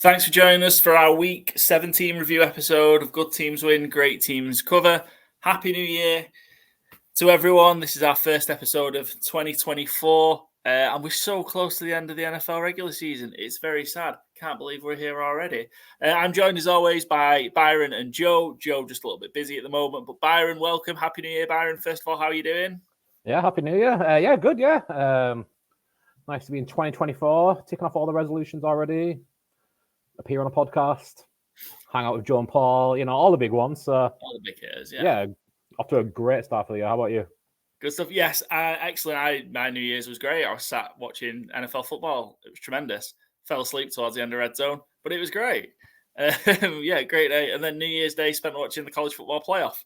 Thanks for joining us for our Week 17 review episode of Good Teams Win, Great Teams Cover. Happy New Year to everyone. This is our first episode of 2024, and we're so close to the end of the NFL regular season. It's very sad. Can't believe we're here already. I'm joined as always by Byron and Joe. Joe just a little bit busy at the moment, but Byron, welcome. Happy New Year, Byron. First of all, how are you doing? Yeah, Happy New Year. Yeah, good, yeah. Nice to be in 2024, ticking off all the resolutions already. Appear on a podcast, hang out with Joe and Paul, all the big ones. All the big hitters, yeah. Yeah, off to a great start for the year. How about you? Good stuff. Yes, excellent. My New Year's was great. I was sat watching NFL football. It was tremendous. Fell asleep towards the end of Red Zone, but it was great. Yeah, great day. And then New Year's Day spent watching the college football playoff.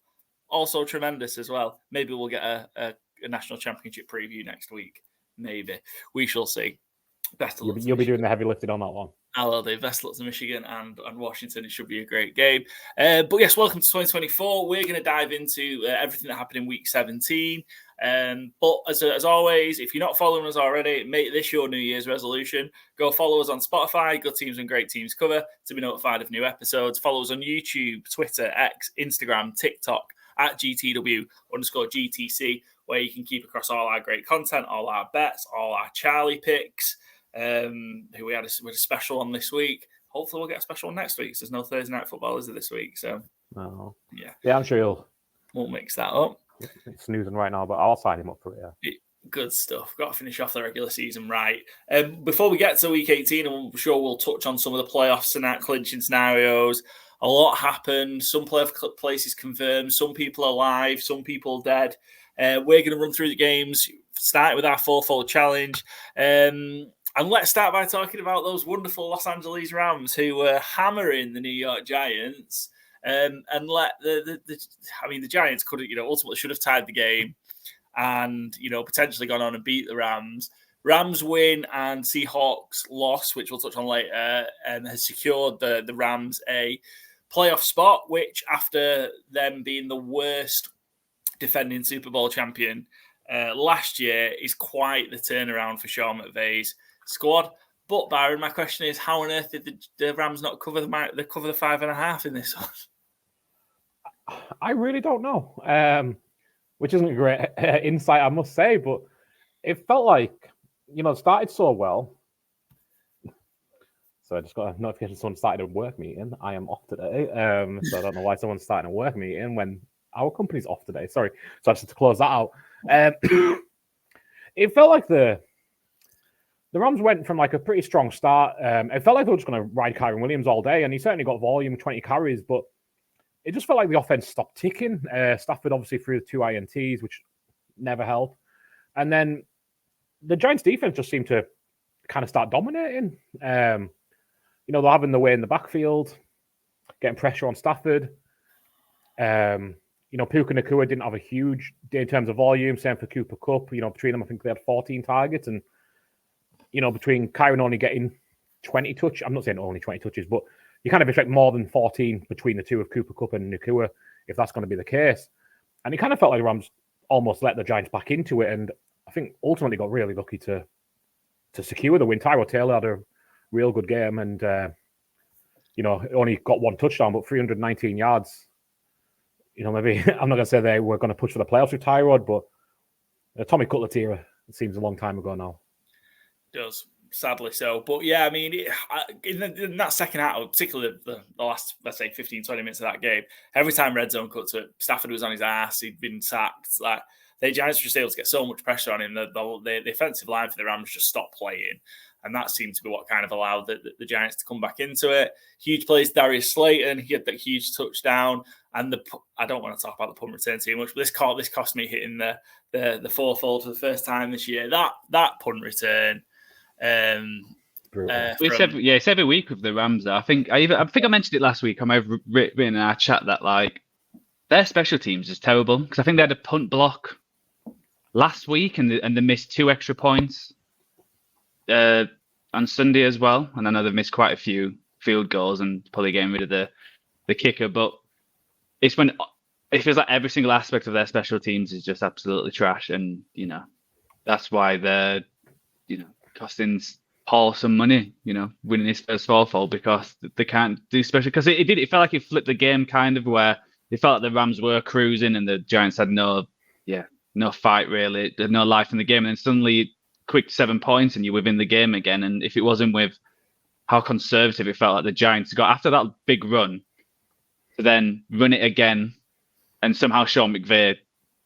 Also tremendous as well. Maybe we'll get a national championship preview next week. Maybe. We shall see. Best of luck. You'll be doing the heavy lifting on that one. I will do. Best of luck to Michigan and Washington. It should be a great game. But yes, welcome to 2024. We're going to dive into everything that happened in Week 17. But as always, if you're not following us already, make this your New Year's resolution. Go follow us on Spotify, Good Teams and Great Teams Cover, to be notified of new episodes. Follow us on YouTube, Twitter, X, Instagram, TikTok, at GTW_GTC, where you can keep across all our great content, all our bets, all our Charlie picks. Who we had a special on this week. Hopefully we'll get a special one next week. So there's no Thursday night football, is there, this week? So yeah, I'm sure we'll mix that up. It's snoozing right now, but I'll sign him up for it. Yeah. Good stuff. Got to finish off the regular season right. Before we get to week 18, I'm sure we'll touch on some of the playoffs and clinching scenarios. A lot happened. Some playoff places confirmed. Some people alive. Some people dead. We're going to run through the games, starting with our fourfold challenge. And let's start by talking about those wonderful Los Angeles Rams who were hammering the New York Giants, and let the Giants could have, ultimately should have tied the game, and potentially gone on and beat the Rams. Rams win and Seahawks loss, which we'll touch on later, has secured the Rams a playoff spot, which after them being the worst defending Super Bowl champion last year is quite the turnaround for Sean McVay's squad. But Byron, my question is, how on earth did the Rams not cover the 5.5 in this one? I really don't know, which isn't a great insight, I must say, but it felt like, it started so well. So I just got a notification someone started a work meeting. I am off today, so I don't know why someone's starting a work meeting when our company's off today. Sorry. So I just had to close that out. It felt like the Rams went from like a pretty strong start. It felt like they were just going to ride Kyren Williams all day, and he certainly got volume, 20 carries, but it just felt like the offense stopped ticking. Stafford obviously threw the 2 INTs, which never helped. And then the Giants defense just seemed to kind of start dominating. They're having the way in the backfield, getting pressure on Stafford. Puka Nacua didn't have a huge day in terms of volume. Same for Cooper Kupp. Between them, I think they had 14 targets. And, between Kyren only getting 20 touches, I'm not saying only 20 touches, but you kind of expect more than 14 between the two of Cooper Kupp and Nacua, if that's going to be the case. And it kind of felt like the Rams almost let the Giants back into it. And I think ultimately got really lucky to secure the win. Tyrod Taylor had a real good game and, only got 1 touchdown, but 319 yards. Maybe I'm not going to say they were going to push for the playoffs with Tyrod, but Tommy Cutler era, it seems a long time ago now. It does, sadly so. But yeah, I mean, in that second half, particularly the last, let's say, 15, 20 minutes of that game, every time Red Zone cut to it, Stafford was on his ass, he'd been sacked. Like, the Giants were just able to get so much pressure on him that the offensive line for the Rams just stopped playing. And that seemed to be what kind of allowed the Giants to come back into it. Huge plays, Darius Slayton. He had that huge touchdown. And I don't want to talk about the punt return too much, but this cost me hitting the fourfold for the first time this year. That punt return. It's every week with the Rams. I think I mentioned it last week. I might have written in our chat that like their special teams is terrible because I think they had a punt block last week and they missed 2 extra points on Sunday as well. And I know they've missed quite a few field goals and probably getting rid of the kicker. But it's when it feels like every single aspect of their special teams is just absolutely trash. And, that's why they're, costing Paul some money, winning his first fourfold because they can't do special. Because it felt like it flipped the game kind of where it felt like the Rams were cruising and the Giants had no fight really, no life in the game. And then suddenly, quick 7 points and you're within the game again. And if it wasn't with how conservative it felt like the Giants got after that big run, to then run it again, and somehow Sean McVay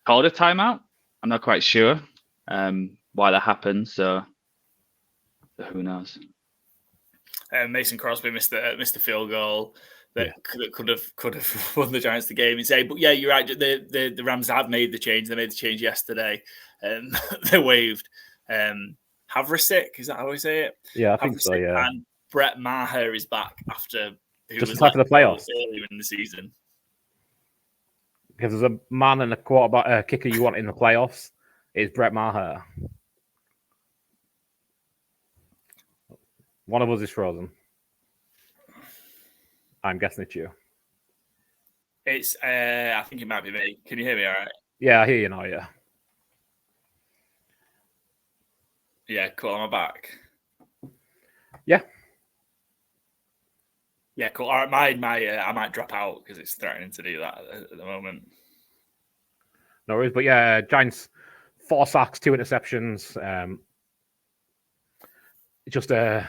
called a timeout. I'm not quite sure why that happened. So who knows? Mason Crosby missed the field goal that could have won the Giants the game. But yeah, you're right. The Rams have made the change. They made the change yesterday. They waived Havrasik. Is that how we say it? Yeah, I think so. Yeah. And Brett Maher is back after after the playoffs earlier in the season. Because there's a man and a quarterback kicker you want in the playoffs, it's Brett Maher. One of us is frozen. I'm guessing it's you. It's I think it might be me. Can you hear me all right? Yeah, I hear you now, yeah. Yeah, cool. Am I back? Yeah. Yeah, cool. All right, I might drop out because it's threatening to do that at the moment. No worries, but yeah, Giants 4 sacks, 2 interceptions. Just a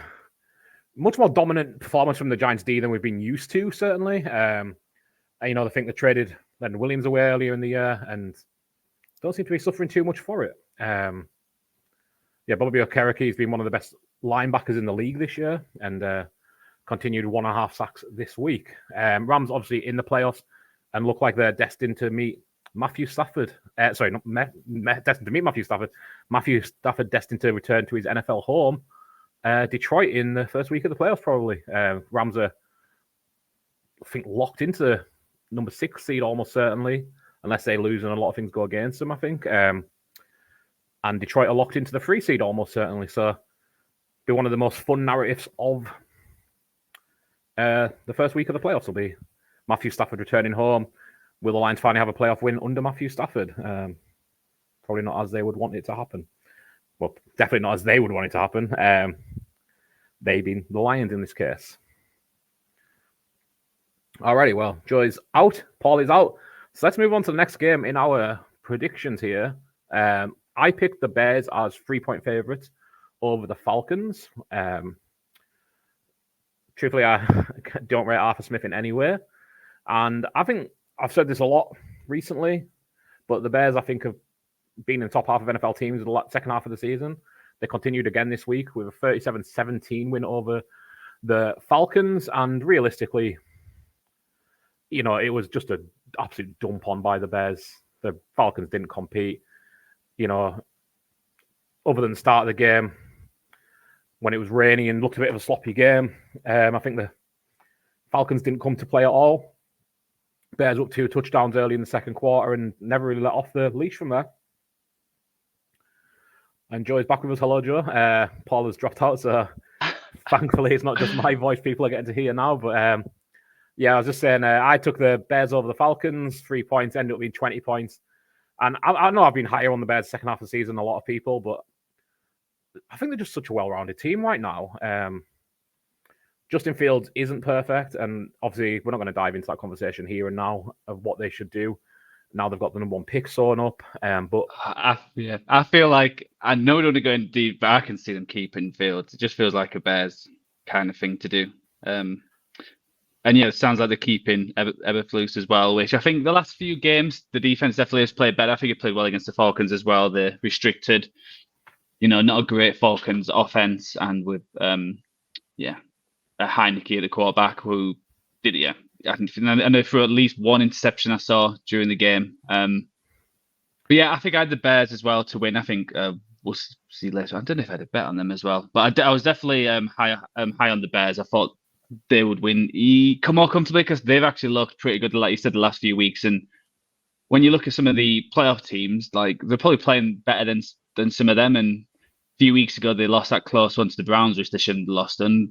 much more dominant performance from the Giants D than we've been used to, certainly. I think they traded Leonard Williams away earlier in the year and don't seem to be suffering too much for it. Bobby Okereke has been one of the best linebackers in the league this year and continued 1.5 sacks this week. Rams obviously in the playoffs and look like they're destined to meet Matthew Stafford. Destined to meet Matthew Stafford. Matthew Stafford destined to return to his NFL home. Detroit in the first week of the playoffs, probably. Rams are, I think, locked into number 6 seed almost certainly, unless they lose and a lot of things go against them, I think. And Detroit are locked into the 3 seed almost certainly. So be one of the most fun narratives of the first week of the playoffs will be Matthew Stafford returning home. Will the Lions finally have a playoff win under Matthew Stafford? Probably not as they would want it to happen. Well, definitely not as they would want it to happen. They being the Lions in this case. Alrighty, well, Joe's out. Paul is out. So let's move on to the next game in our predictions here. I picked the Bears as 3-point favorites over the Falcons. Truthfully, I don't rate Arthur Smith in any way. And I think I've said this a lot recently, but the Bears, I think, have been in the top half of NFL teams in the second half of the season. They continued again this week with a 37-17 win over the Falcons. And realistically, it was just an absolute dump on by the Bears. The Falcons didn't compete. Other than the start of the game, when it was rainy and looked a bit of a sloppy game, I think the Falcons didn't come to play at all. Bears up 2 touchdowns early in the second quarter and never really let off the leash from there. And Joe's back with us. Hello, Joe. Paul has dropped out, so thankfully it's not just my voice people are getting to hear now. But I was just saying, I took the Bears over the Falcons, 3 points, ended up being 20 points. And I know I've been higher on the Bears second half of the season than a lot of people, but I think they're just such a well-rounded team right now. Justin Fields isn't perfect, and obviously we're not going to dive into that conversation here and now of what they should do. Now they've got the number 1 pick sewn up, but I feel like I know we don't want to go in deep, but I can see them keeping Fields. It just feels like a Bears kind of thing to do. And it sounds like they're keeping Eberflus as well, which I think the last few games the defense definitely has played better. I think it played well against the Falcons as well. They're restricted, not a great Falcons offense, and with a Heineke at the quarterback who did I know for at least 1 interception I saw during the game. But I think I had the Bears as well to win. I think we'll see later. I don't know if I had a bet on them as well, but I was definitely high on the Bears. I thought they would win come more comfortably because they've actually looked pretty good, like you said, the last few weeks. And when you look at some of the playoff teams, like they're probably playing better than some of them. And a few weeks ago, they lost that close one to the Browns, which they shouldn't have lost. And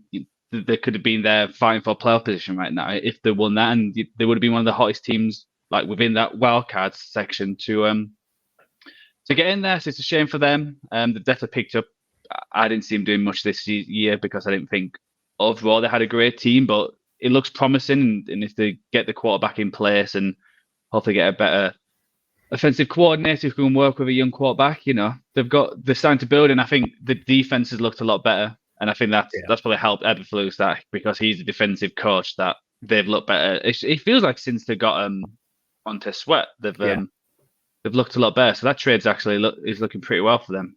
they could have been there fighting for playoff position right now if they won that, and they would have been one of the hottest teams like within that wildcard section to get in there. So it's a shame for them. They've definitely picked up I didn't see him doing much this year because I didn't think overall they had a great team, but it looks promising. And if they get the quarterback in place and hopefully get a better offensive coordinator who can work with a young quarterback, they're starting to build, and I think the defense has looked a lot better. And I think that's probably helped Eberflus that because he's a defensive coach that they've looked better. It feels like since they got onto Sweat, they've looked a lot better. So that trade's actually is looking pretty well for them.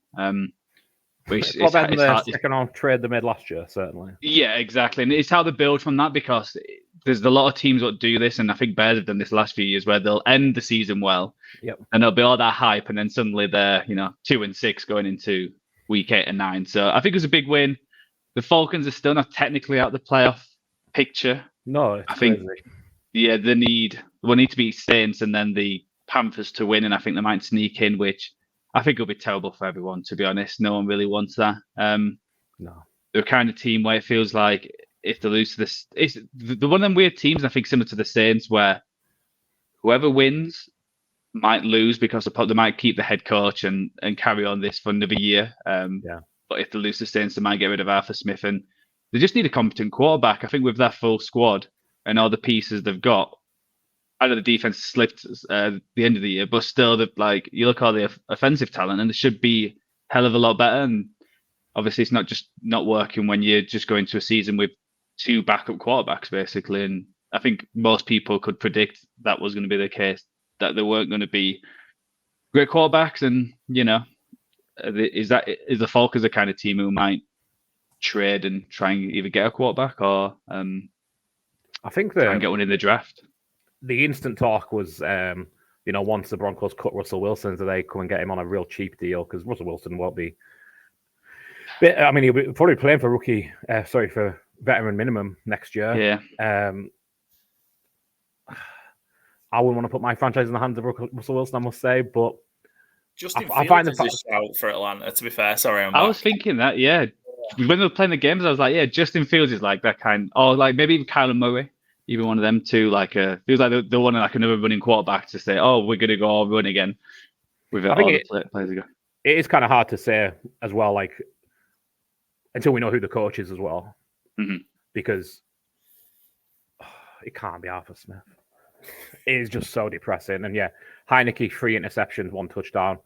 It's better than the second round trade they made last year, certainly. Yeah, exactly. And it's how they build from that, because there's a lot of teams that do this, and I think Bears have done this last few years, where they'll end the season well, and there'll be all that hype, and then suddenly they're 2-6 going into week 8 and 9. So I think it was a big win. The Falcons are still not technically out of the playoff picture. No, I think they will need to beat Saints and then the Panthers to win, and I think they might sneak in, which I think will be terrible for everyone, to be honest. No one really wants that. No. They're a kind of team where it feels like if they lose to this, it's the one of them weird teams, I think, similar to the Saints, where whoever wins might lose because they might keep the head coach and carry on this for another year. But if they lose to Saints, they might get rid of Arthur Smith, and they just need a competent quarterback. I think with that full squad and all the pieces they've got, I know the defense slipped at the end of the year, but still, you look at all the offensive talent, and it should be hell of a lot better. And obviously, it's not just not working when you're just going to a season with 2 backup quarterbacks, basically. And I think most people could predict that was going to be the case, that there weren't going to be great quarterbacks. And is the Falcons the kind of team who might trade and try and either get a quarterback or I think try and get one in the draft? The instant talk was, once the Broncos cut Russell Wilson, do they come and get him on a real cheap deal? Because Russell Wilson won't be. He'll be probably playing for for veteran minimum next year. Yeah. I wouldn't want to put my franchise in the hands of Russell Wilson, I must say, but Justin Fields is a shout for Atlanta, to be fair. Sorry, I was thinking that, yeah. When they were playing the games, I was like, yeah, Justin Fields is like that kind. Or like maybe even Kyler Murray. Even one of them two, feels like they want another running quarterback to say, "Oh, we're going to go all run again." With all the players ago, it is kind of hard to say as well, until we know who the coach is as well, because it can't be Arthur Smith. It is just so depressing, and Heineke 3 interceptions, 1 touchdown.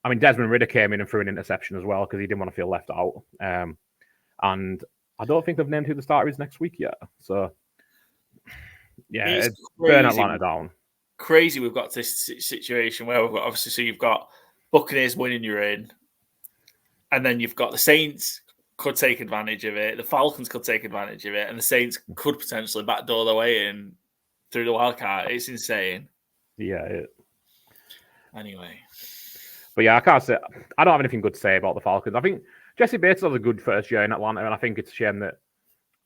I mean, Desmond Ridder came in and threw an interception as well because he didn't want to feel left out, and I don't think they've named who the starter is next week yet, so. Yeah, it's burn Atlanta down. Crazy we've got this situation where we've got, obviously, so you've got Buccaneers winning you're in, and then you've got the Saints could take advantage of it, the Falcons could take advantage of it, and the Saints could potentially backdoor their way in through the wildcard. It's insane. Yeah. Anyway. But I can't say, I don't have anything good to say about the Falcons. I think Jesse Bates has a good first year in Atlanta, and I think it's a shame that,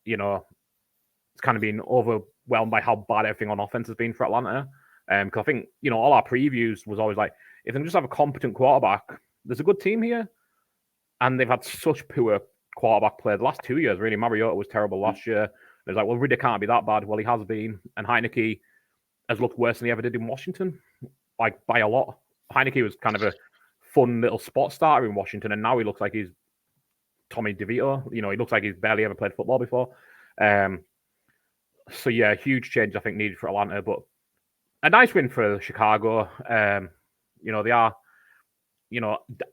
it's kind of been overwhelmed by how bad everything on offense has been for Atlanta. Because I think, all our previews was always like, if they just have a competent quarterback, there's a good team here. And they've had such poor quarterback play the last 2 years, really. Mariota was terrible last year. It was like, well, Ridder can't be that bad. Well, he has been. And Heineke has looked worse than he ever did in Washington, by a lot. Heineke was kind of a fun little spot starter in Washington, and now he looks like he's Tommy DeVito. He looks like he's barely ever played football before. So, huge change, I think, needed for Atlanta, but a nice win for Chicago. They are,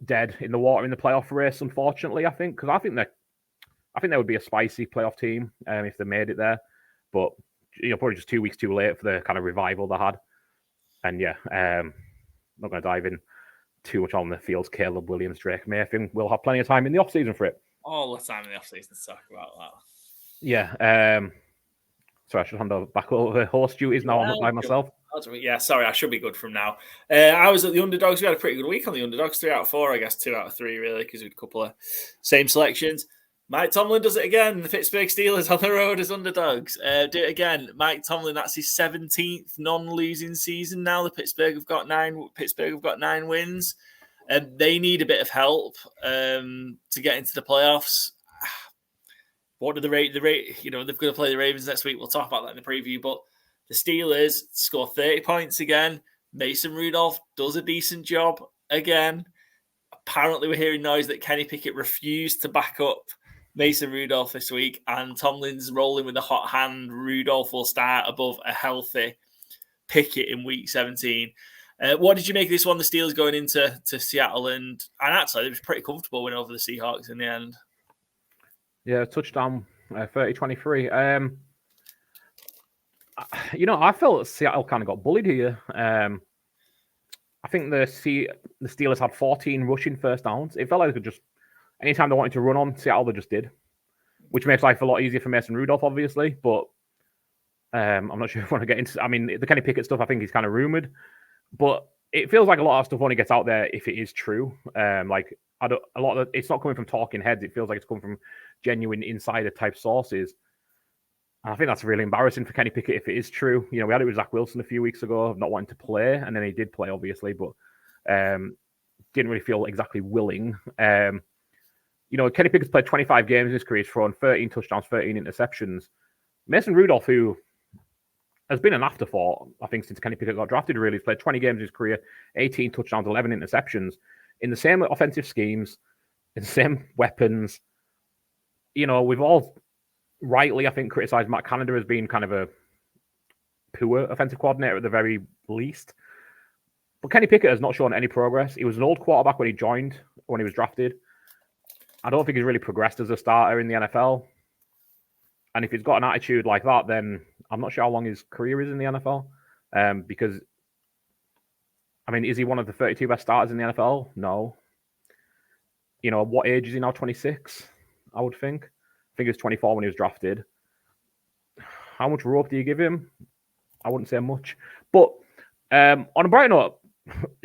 dead in the water in the playoff race, unfortunately, I think, because I think they would be a spicy playoff team if they made it there. But, probably just 2 weeks too late for the kind of revival they had. And, not going to dive in too much on the Fields, Caleb Williams, Drake May thing. We'll have plenty of time in the offseason for it. All the time in the offseason to talk about that. Yeah. Sorry, I should hand back over the host duties now. I'm not by myself. Yeah, sorry, I should be good from now. I was at the Underdogs. We had a pretty good week on the Underdogs. 3 out of 4, I guess 2 out of 3, really, because we had a couple of same selections. Mike Tomlin does it again. The Pittsburgh Steelers on the road as Underdogs. Do it again. Mike Tomlin, that's his 17th non-losing season now. The Pittsburgh have got 9 wins. And they need a bit of help to get into the playoffs. What do the rate? They've got to play the Ravens next week. We'll talk about that in the preview. But the Steelers score 30 points again. Mason Rudolph does a decent job again. apparently we're hearing noise that Kenny Pickett refused to back up Mason Rudolph this week, and Tomlin's rolling with a hot hand. Rudolph will start above a healthy Pickett in week 17. What did you make of this one? The Steelers going into Seattle, and actually it was pretty comfortable win over the Seahawks in the end. Yeah, touchdown, 30-23. I felt Seattle kind of got bullied here. I think the Steelers had 14 rushing first downs. It felt like they could just, anytime they wanted to run on Seattle, they just did, which makes life a lot easier for Mason Rudolph, obviously. But I'm not sure if I want to get into. I mean, the Kenny Pickett stuff, I think, is kind of rumored, but it feels like a lot of stuff only gets out there if it is true. It's not coming from talking heads. It feels like it's coming from genuine insider type sources. And I think that's really embarrassing for Kenny Pickett if it is true. We had it with Zach Wilson a few weeks ago of not wanting to play, and then he did play, obviously, but didn't really feel exactly willing. Kenny Pickett's played 25 games in his career. He's thrown 13 touchdowns, 13 interceptions. Mason Rudolph, who has been an afterthought, I think, since Kenny Pickett got drafted, really. He's played 20 games in his career, 18 touchdowns, 11 interceptions, in the same offensive schemes, in the same weapons. We've all rightly, I think, criticized Matt Canada as being kind of a poor offensive coordinator at the very least. But Kenny Pickett has not shown any progress. He was an old quarterback when he was drafted. I don't think he's really progressed as a starter in the NFL. And if he's got an attitude like that, then I'm not sure how long his career is in the NFL. Because, I mean, is he one of the 32 best starters in the NFL? No. What age is he now? 26, I would think. I think he was 24 when he was drafted. How much rope do you give him? I wouldn't say much. But on a bright note,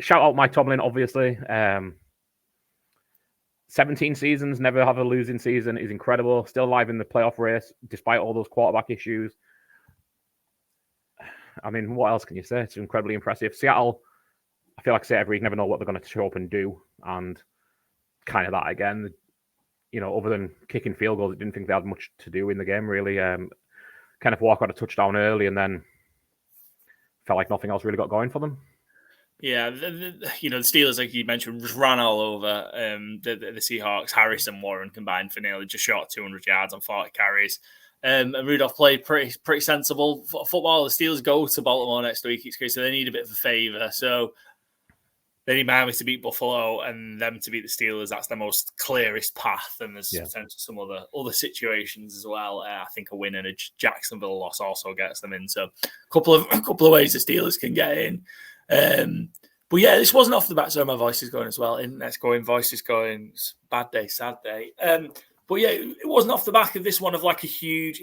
shout out Mike Tomlin, obviously. 17 seasons, never have a losing season is incredible. Still alive in the playoff race, despite all those quarterback issues. I mean, what else can you say? It's incredibly impressive. Seattle, I feel like I say every week, never know what they're going to show up and do. And kind of that again. Other than kicking field goals, I didn't think they had much to do in the game, really. Kenneth Walker had a touchdown early, and then felt like nothing else really got going for them. Yeah, the Steelers, like you mentioned, just ran all over the Seahawks. Harris and Warren combined for nearly just short 200 yards on 40 carries. And Rudolph played pretty sensible football. The Steelers go to Baltimore next week. It's great, so they need a bit of a favour. So they need Miami to beat Buffalo and them to beat the Steelers. That's the most clearest path. And there's potentially some other situations as well. I think a win and a Jacksonville loss also gets them in. So a couple of ways the Steelers can get in. But yeah, this wasn't off the bat. Sorry, my voice is going as well. Internet's going, voice is going. Bad day, sad day. But yeah, it wasn't off the back of this one of it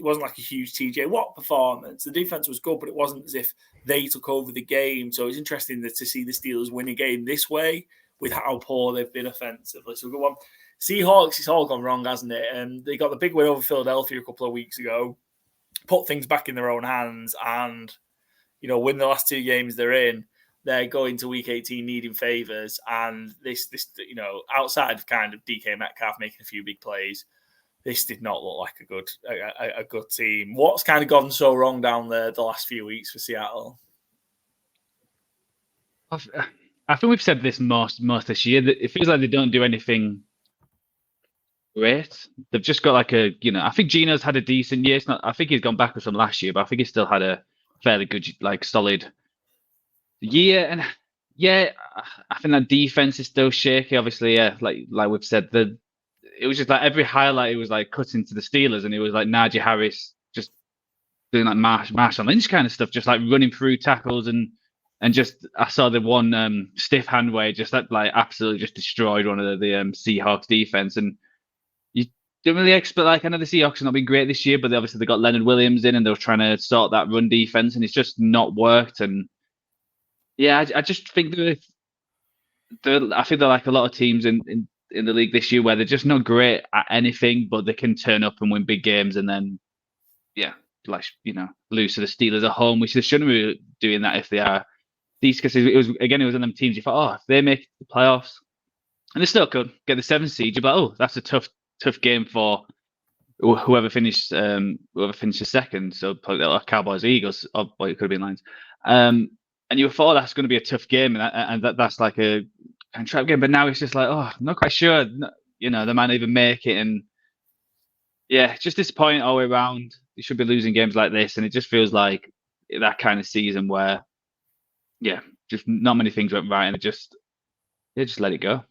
wasn't like a huge TJ Watt performance. The defense was good, but it wasn't as if they took over the game. So it's interesting to see the Steelers win a game this way with how poor they've been offensively. So good one. Seahawks, it's all gone wrong, hasn't it? They got the big win over Philadelphia a couple of weeks ago, put things back in their own hands, and win the last two games they're in. They're going to week 18 needing favors, and this outside of kind of DK Metcalf making a few big plays, this did not look like a good team. What's kind of gone so wrong down there the last few weeks for Seattle? I think we've said this most this year, that it feels like they don't do anything great. They've just got I think Gino's had a decent year. I think he's gone backwards from last year, but I think he's still had a fairly good, solid year. And yeah, I think that defense is still shaky. Obviously, yeah, like we've said, it was just like every highlight, it was like cutting to the Steelers, and it was like Najee Harris just doing like Marshall Lynch kind of stuff, just like running through tackles and just I saw the one stiff hand where just like absolutely just destroyed one of the Seahawks defense. And you don't really expect, I know the Seahawks have not been great this year, but obviously they got Leonard Williams in and they were trying to sort that run defense, and it's just not worked. And yeah, I just think I think they're like a lot of teams in the league this year where they're just not great at anything, but they can turn up and win big games, and then lose to the Steelers at home, which they shouldn't be doing that if they are. Because it was one of them teams you thought, if they make the playoffs, and they still could get the 7th seed, you're like, that's a tough game for whoever finishes second. So probably Cowboys or Eagles, or it could have been Lions. And you thought that's going to be a tough game, and that's like a and trap game. But now it's just like, oh, I'm not quite sure. They might not even make it. And yeah, just disappointing all the way around. You should be losing games like this. And it just feels like that kind of season where, yeah, just not many things went right. And just let it go.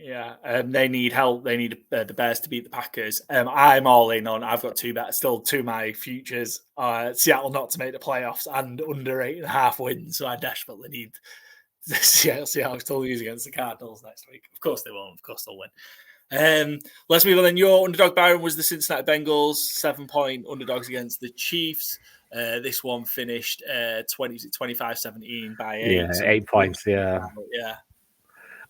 Yeah, they need help. They need the Bears to beat the Packers. I'm all in on. I've got two bets still. Two of my futures: Seattle not to make the playoffs and under 8.5 wins. So I desperately need the Seattle Seahawks to lose against the Cardinals next week. Of course they won't. Of course they'll win. Let's move on. Then your underdog, Byron, was the Cincinnati Bengals, 7-point underdogs against the Chiefs. This one finished 25-17 by 8. Yeah, 8 points. Yeah.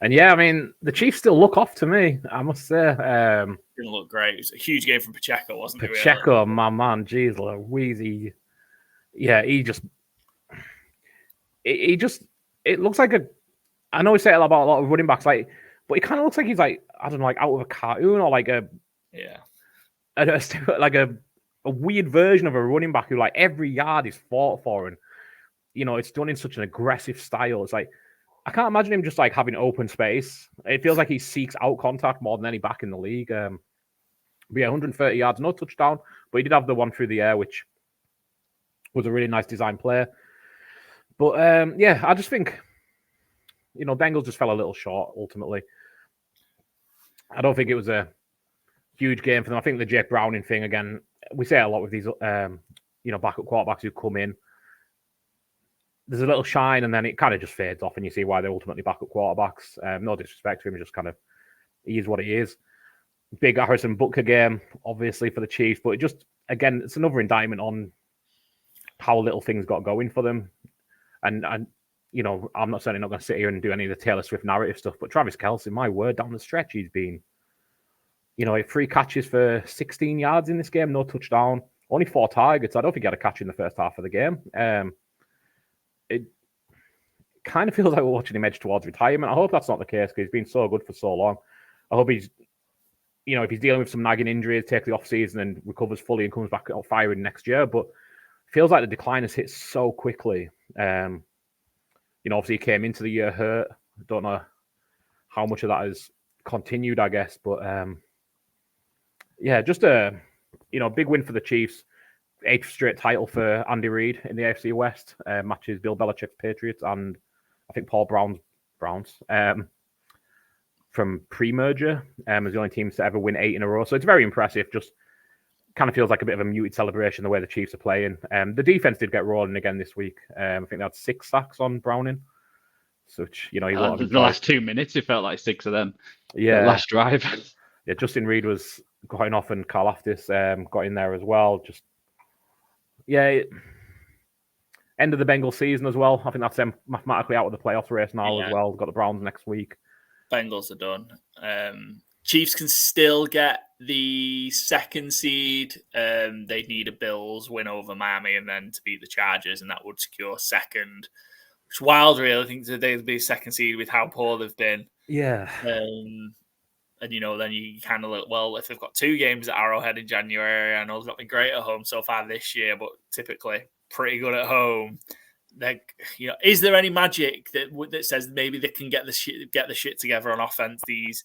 And yeah, I mean, the Chiefs still look off to me, I must say. Didn't look great. It was a huge game from Pacheco, wasn't it? Pacheco, really? My man, geez, Louise. Yeah, it looks like I know we say it about a lot of running backs, but it kind of looks like he's like, I don't know, like out of a cartoon or like a weird version of a running back who like every yard is fought for, and it's done in such an aggressive style. It's like, I can't imagine him just like having open space. It feels like he seeks out contact more than any back in the league. But yeah, 130 yards, no touchdown, but he did have the one through the air, which was a really nice design play. But yeah, I just think, Bengals just fell a little short ultimately. I don't think it was a huge game for them. I think the Jake Browning thing, again, we say a lot with these, backup quarterbacks who come in. There's a little shine, and then it kind of just fades off, and you see why they're ultimately backup quarterbacks. No disrespect to him, just kind of, he is what he is. Big Harrison Butker game, obviously, for the Chiefs, but again, it's another indictment on how little things got going for them. And I'm certainly not going to sit here and do any of the Taylor Swift narrative stuff, but Travis Kelce, my word, down the stretch, he's been, 3 catches for 16 yards in this game, no touchdown, only 4 targets. I don't think he had a catch in the first half of the game. It kind of feels like we're watching him edge towards retirement. I hope that's not the case because he's been so good for so long. I hope he's, if he's dealing with some nagging injuries, takes the off-season and recovers fully and comes back out firing next year. But it feels like the decline has hit so quickly. Obviously he came into the year hurt. I don't know how much of that has continued, I guess. But yeah, just a big win for the Chiefs. 8th straight title for Andy Reid in the AFC West, matches Bill Belichick's Patriots and I think Paul Brown's Browns from pre-merger as the only teams to ever win 8 in a row. So it's very impressive. Just kind of feels like a bit of a muted celebration the way the Chiefs are playing. The defense did get rolling again this week. I think they had 6 sacks on Browning. So, the last 2 minutes, it felt like 6 of them. Yeah. The last drive. Yeah, Justin Reed was going off and Karl Aftis got in there as well. Just, yeah, end of the Bengals season as well. I think that's them mathematically out of the playoffs race now as well. Got the Browns next week. Bengals are done. Chiefs can still get the 2nd seed. They'd need a Bills win over Miami and then to beat the Chargers, and that would secure 2nd. Which wild, really. I think they'd be 2nd seed with how poor they've been. Yeah. And then you kind of look, well, if they've got 2 games at Arrowhead in January, I know they've not been great at home so far this year, but typically pretty good at home. Is there any magic that says maybe they can get the shit together on offense? These,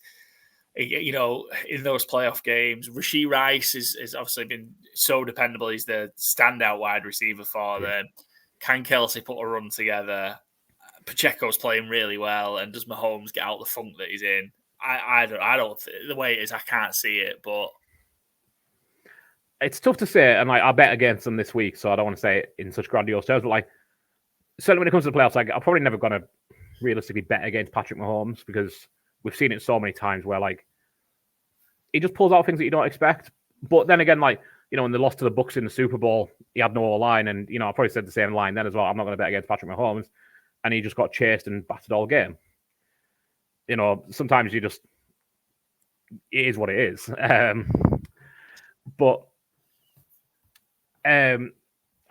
in those playoff games, Rashee Rice is obviously been so dependable. He's the standout wide receiver for them. Can Kelce put a run together? Pacheco's playing really well, and does Mahomes get out the funk that he's in? I don't. The way it is, I can't see it, but it's tough to say. And I bet against them this week, so I don't want to say it in such grandiose terms. But certainly when it comes to the playoffs, I'm probably never going to realistically bet against Patrick Mahomes because we've seen it so many times where he just pulls out things that you don't expect. But then again, when they lost to the Bucs in the Super Bowl, he had no line, and I probably said the same line then as well. I'm not going to bet against Patrick Mahomes, and he just got chased and battered all game. Sometimes it is what it is. But I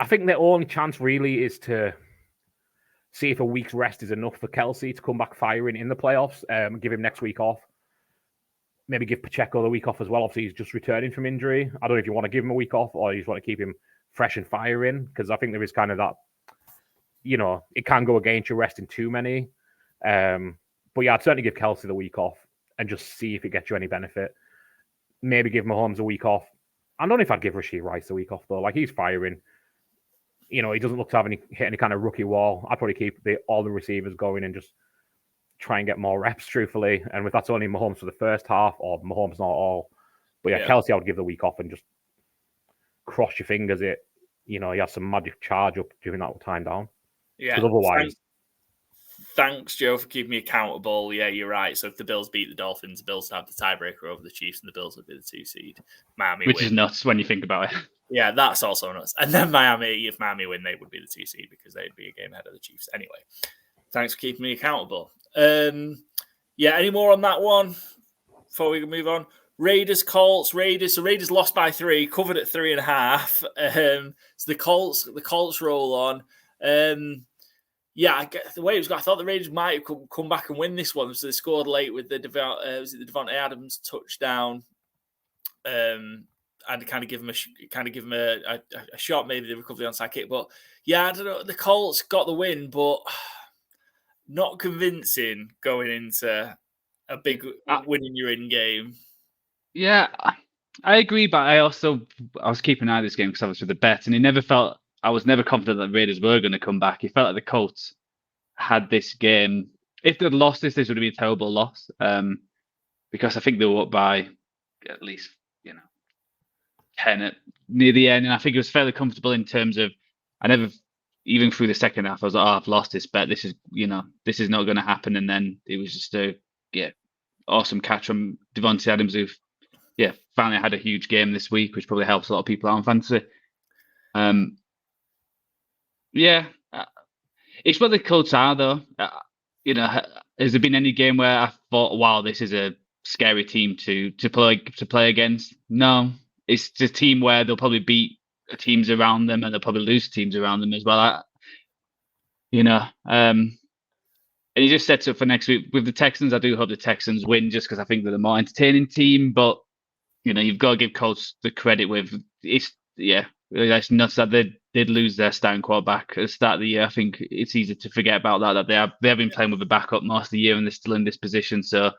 think the only chance really is to see if a week's rest is enough for Kelce to come back firing in the playoffs. Give him next week off. Maybe give Pacheco the week off as well. Obviously, he's just returning from injury. I don't know if you want to give him a week off or you just want to keep him fresh and firing, because I think there is kind of that, it can go against you resting too many. But yeah, I'd certainly give Kelsey the week off and just see if it gets you any benefit. Maybe give Mahomes a week off. I don't know if I'd give Rashee Rice a week off, though. Like, he's firing. He doesn't look to have hit any kind of rookie wall. I'd probably keep all the receivers going and just try and get more reps, truthfully. And if that's only Mahomes for the first half or Mahomes not all. But yeah, Kelsey, I would give the week off and just cross your fingers he has some magic charge up during that time down. Yeah. Because otherwise... Thanks, Joe, for keeping me accountable. Yeah, you're right. So if the Bills beat the Dolphins, the Bills have the tiebreaker over the Chiefs, and the Bills would be the 2 seed. Miami Which win. is nuts when you think about it. Yeah, that's also nuts. And then if Miami win, they would be the 2 seed because they'd be a game ahead of the Chiefs. Anyway, thanks for keeping me accountable. Any more on that one before we move on? Raiders, Colts. Raiders lost by 3, covered at 3.5. So the Colts roll on. I get the way it was. I thought the Raiders might have come back and win this one. So they scored late with the Devontae Adams touchdown, and kind of give them a shot. Maybe they recovered the onside kick, but I don't know. The Colts got the win, but not convincing going into a big winning your in game. Yeah, I agree, but I was keeping an eye on this game because I was with the bet, and I was never confident that the Raiders were going to come back. It felt like the Colts had this game. If they'd lost this would have been a terrible loss. Because I think they were up by at least 10 near the end, and I think it was fairly comfortable in terms of even through the second half, I was like, I've lost this bet. This is not going to happen. And then it was just awesome catch from Devontae Adams, who finally had a huge game this week, which probably helps a lot of people out on fantasy. It's what the Colts are, though. Has there been any game where I thought, wow, this is a scary team to play against? No, it's just a team where they'll probably beat teams around them and they'll probably lose teams around them as well. And he just sets up for next week with the Texans. I do hope the Texans win just because I think they're the more entertaining team. But you've got to give Colts the credit with it's nuts that they did lose their starting quarterback at the start of the year. I think it's easy to forget about that they have been playing with a backup most of the year and they're still in this position. So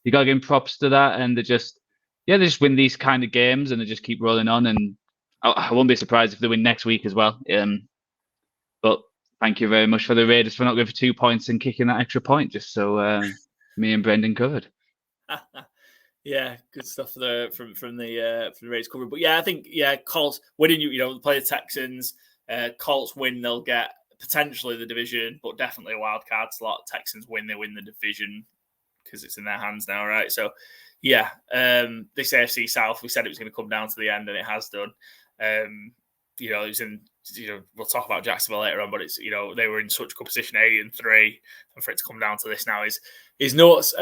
you got to give them props to that, and they just win these kind of games and they just keep rolling on. And I won't be surprised if they win next week as well. But thank you very much for the Raiders for not going for 2 points and kicking that extra point, just so me and Brendan covered. Yeah, good stuff there from the Raiders cover. But I think Colts winning. Play the Texans. Colts win, they'll get potentially the division, but definitely a wild card slot. Texans win, they win the division because it's in their hands now, right? So this AFC South, we said it was going to come down to the end, and it has done. It was in. We'll talk about Jacksonville later on, but it's they were in such good position, 8-3, and for it to come down to this now is nuts.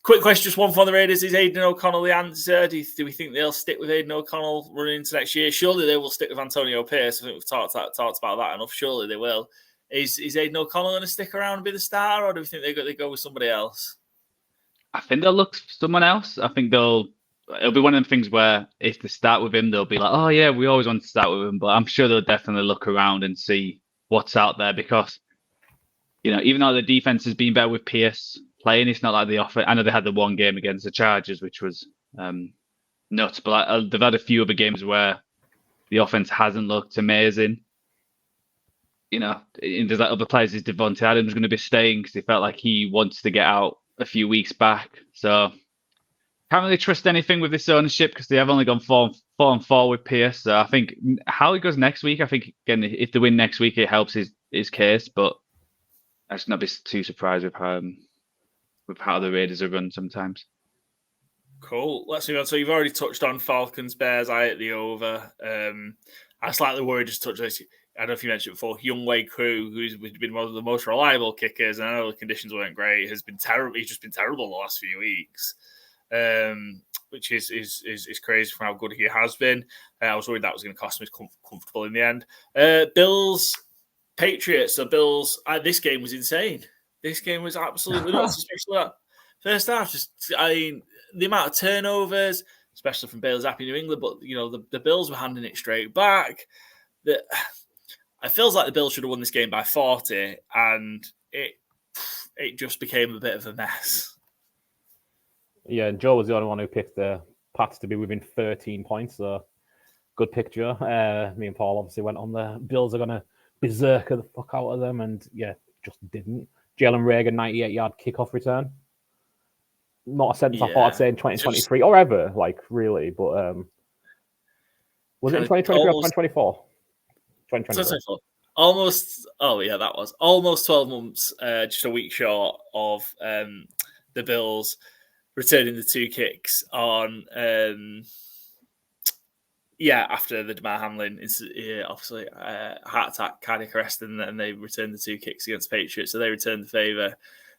Quick question, just one for the Raiders: is Aidan O'Connell the answer? Do we think they'll stick with Aidan O'Connell running into next year? Surely they will stick with Antonio Pierce. I think we've talked about that enough. Surely they will. Is Aidan O'Connell going to stick around and be the star, or do we think they go with somebody else? I think they'll look for someone else. I think it'll be one of them things where if they start with him, they'll be like, oh yeah, we always want to start with him. But I'm sure they'll definitely look around and see what's out there because, even though the defense has been better with Pierce playing, it's not like the offense. I know they had the one game against the Chargers, which was nuts, but they've had a few other games where the offense hasn't looked amazing. There's like other players. Is Devontae Adams going to be staying because he felt like he wants to get out a few weeks back? So can't really trust anything with this ownership because they have only gone 4-4 with Pierce. So I think how it goes next week, I think again if they win next week, it helps his case. But I should not be too surprised with how the Raiders are run sometimes. Cool. Let's move on. So you've already touched on Falcons Bears. I hit the over. I slightly worried just to touch this. I don't know if you mentioned it before. Younghoe Koo, who's been one of the most reliable kickers, and I know the conditions weren't great, has been terrible. He's just been terrible the last few weeks. Which is crazy from how good he has been. I was worried that was going to cost him his comfortable in the end. Bills, Patriots. So Bills, this game was insane. This game was absolutely nuts, especially that first half. The amount of turnovers, especially from Bailey Zappi, New England, but the Bills were handing it straight back. It feels like the Bills should have won this game by 40, and it just became a bit of a mess. Yeah, and Joe was the only one who picked the Pats to be within 13 points. So good picture. Me and Paul obviously went on the Bills are going to berserker the fuck out of them, and yeah, just didn't. Jalen Reagor 98-yard kickoff return. Not a sentence I thought I'd say in 2023 or ever, like really, but was it in 2023 or 2024? 2024. Almost. Oh yeah, that was almost 12 months. Just a week short of the Bills returning the 2 kicks on. After the Damar Hamlin, obviously heart attack, cardiac arrest, and they returned the 2 kicks against the Patriots, so they returned the favour.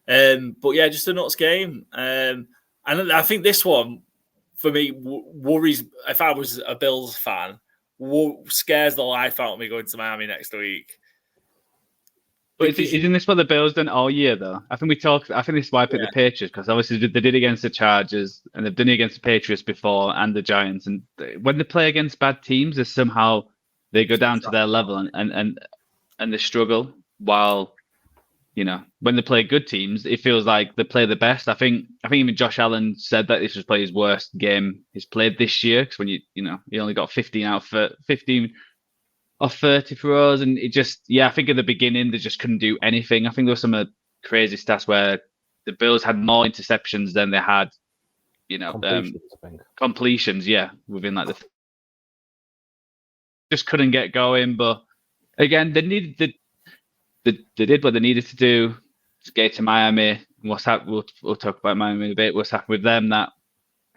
But yeah, just a nuts game. And I think this one, for me, worries, if I was a Bills fan, scares the life out of me going to Miami next week. But isn't this what the Bills done all year, though? I think this is why I picked the Patriots, because obviously they did against the Chargers, and they've done it against the Patriots before, and the Giants. And when they play against bad teams, they somehow they go down to their level and they struggle. While, when they play good teams, it feels like they play the best. I think even Josh Allen said that this was probably his worst game he's played this year, because when he only got 15 of 30 for us, and it just, I think at the beginning they just couldn't do anything. I think there were some crazy stats where the Bills had more interceptions than they had, completions, within like just couldn't get going. But again, they did what they needed to do to get to Miami. What's happened? We'll talk about Miami in a bit. What's happened with them? That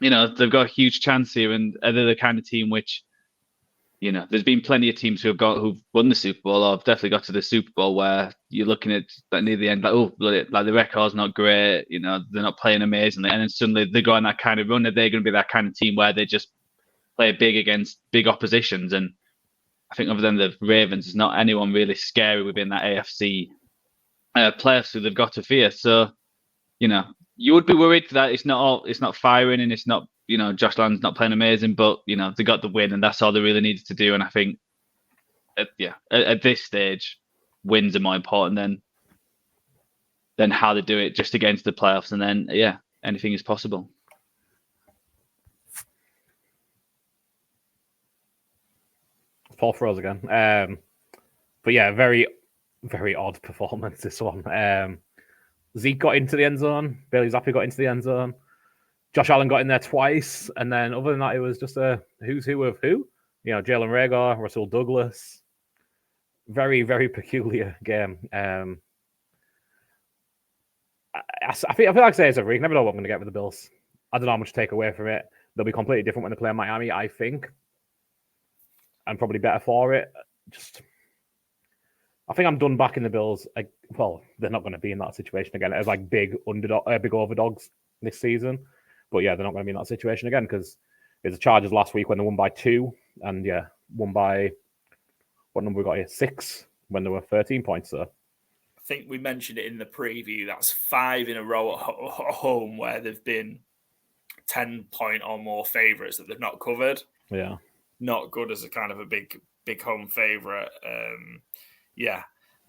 they've got a huge chance here, and they're the kind of team which, there's been plenty of teams who've won the Super Bowl, or have definitely got to the Super Bowl, where you're looking at that near the end, like the record's not great, they're not playing amazingly, and then suddenly they go on that kind of run, that they're going to be that kind of team where they just play big against big oppositions. And I think other than the Ravens, there's not anyone really scary within that AFC playoffs who they've got to fear. So, you would be worried that it's not firing, and it's not, Josh Allen's not playing amazing, but they got the win, and that's all they really needed to do. And I think, at this stage, wins are more important than how they do it just against the playoffs. And then, anything is possible. Paul froze again. But yeah, very, very odd performance, this one. Zeke got into the end zone. Bailey Zappi got into the end zone. Josh Allen got in there twice. And then other than that, it was just a who's who of who. Jalen Reagor, Russell Douglas. Very, very peculiar game. I feel like I say this every week. I never know what I'm going to get with the Bills. I don't know how much to take away from it. They'll be completely different when they play Miami, I think. And probably better for it. I think I'm done backing the Bills. They're not going to be in that situation again as like big overdogs this season. But yeah, they're not going to be in that situation again, because it's the Chargers last week when they won by 2, and won by, what number we got here? 6 when they were 13 points. So I think we mentioned it in the preview. That's 5 in a row at home where they've been 10-point or more favourites that they've not covered. Yeah, not good as a kind of a big home favourite.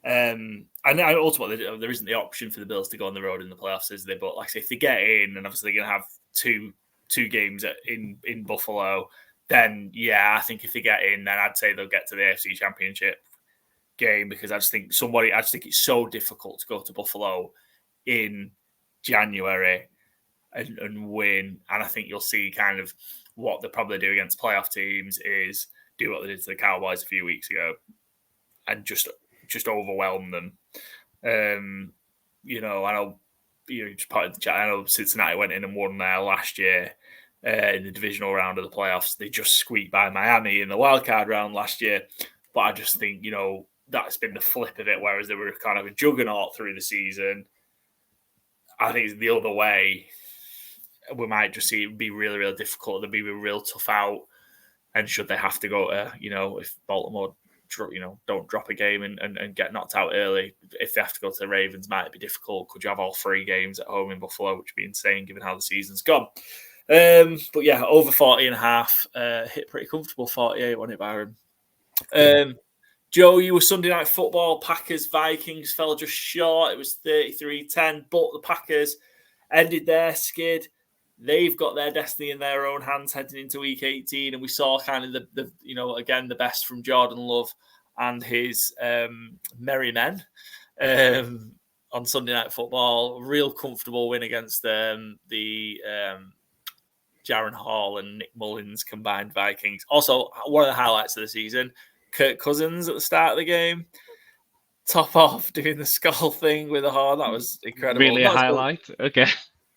And ultimately, there isn't the option for the Bills to go on the road in the playoffs, is there? But like I say, if they get in, and obviously they're going to have two games in Buffalo, then I think if they get in, then I'd say they'll get to the AFC Championship game, because I just think it's so difficult to go to Buffalo in January and win. And I think you'll see kind of what they probably do against playoff teams is do what they did to the Cowboys a few weeks ago and just overwhelm them. I know just part of the chat. I know Cincinnati went in and won there last year in the divisional round of the playoffs. They just squeaked by Miami in the wildcard round last year. But I just think, that's been the flip of it, whereas they were kind of a juggernaut through the season. I think it's the other way. We might just see it be really, really difficult. They'll be real tough out. And should they have to go to, if Baltimore, don't drop a game and get knocked out early, if they have to go to the Ravens, might be difficult. Could you have all 3 games at home in Buffalo, which would be insane given how the season's gone. But yeah, over 40.5, hit pretty comfortable 48, wasn't it, Byron? Joe, you were Sunday Night Football. Packers-Vikings fell just short. It was 33-10, but the Packers ended their skid. They've got their destiny in their own hands heading into Week 18, and we saw kind of the best from Jordan Love and his merry men on Sunday Night Football. Real comfortable win against the Jaron Hall and Nick Mullins combined Vikings. Also, one of the highlights of the season, Kirk Cousins at the start of the game, top off doing the skull thing with a horn. That was incredible. Really a highlight? Okay.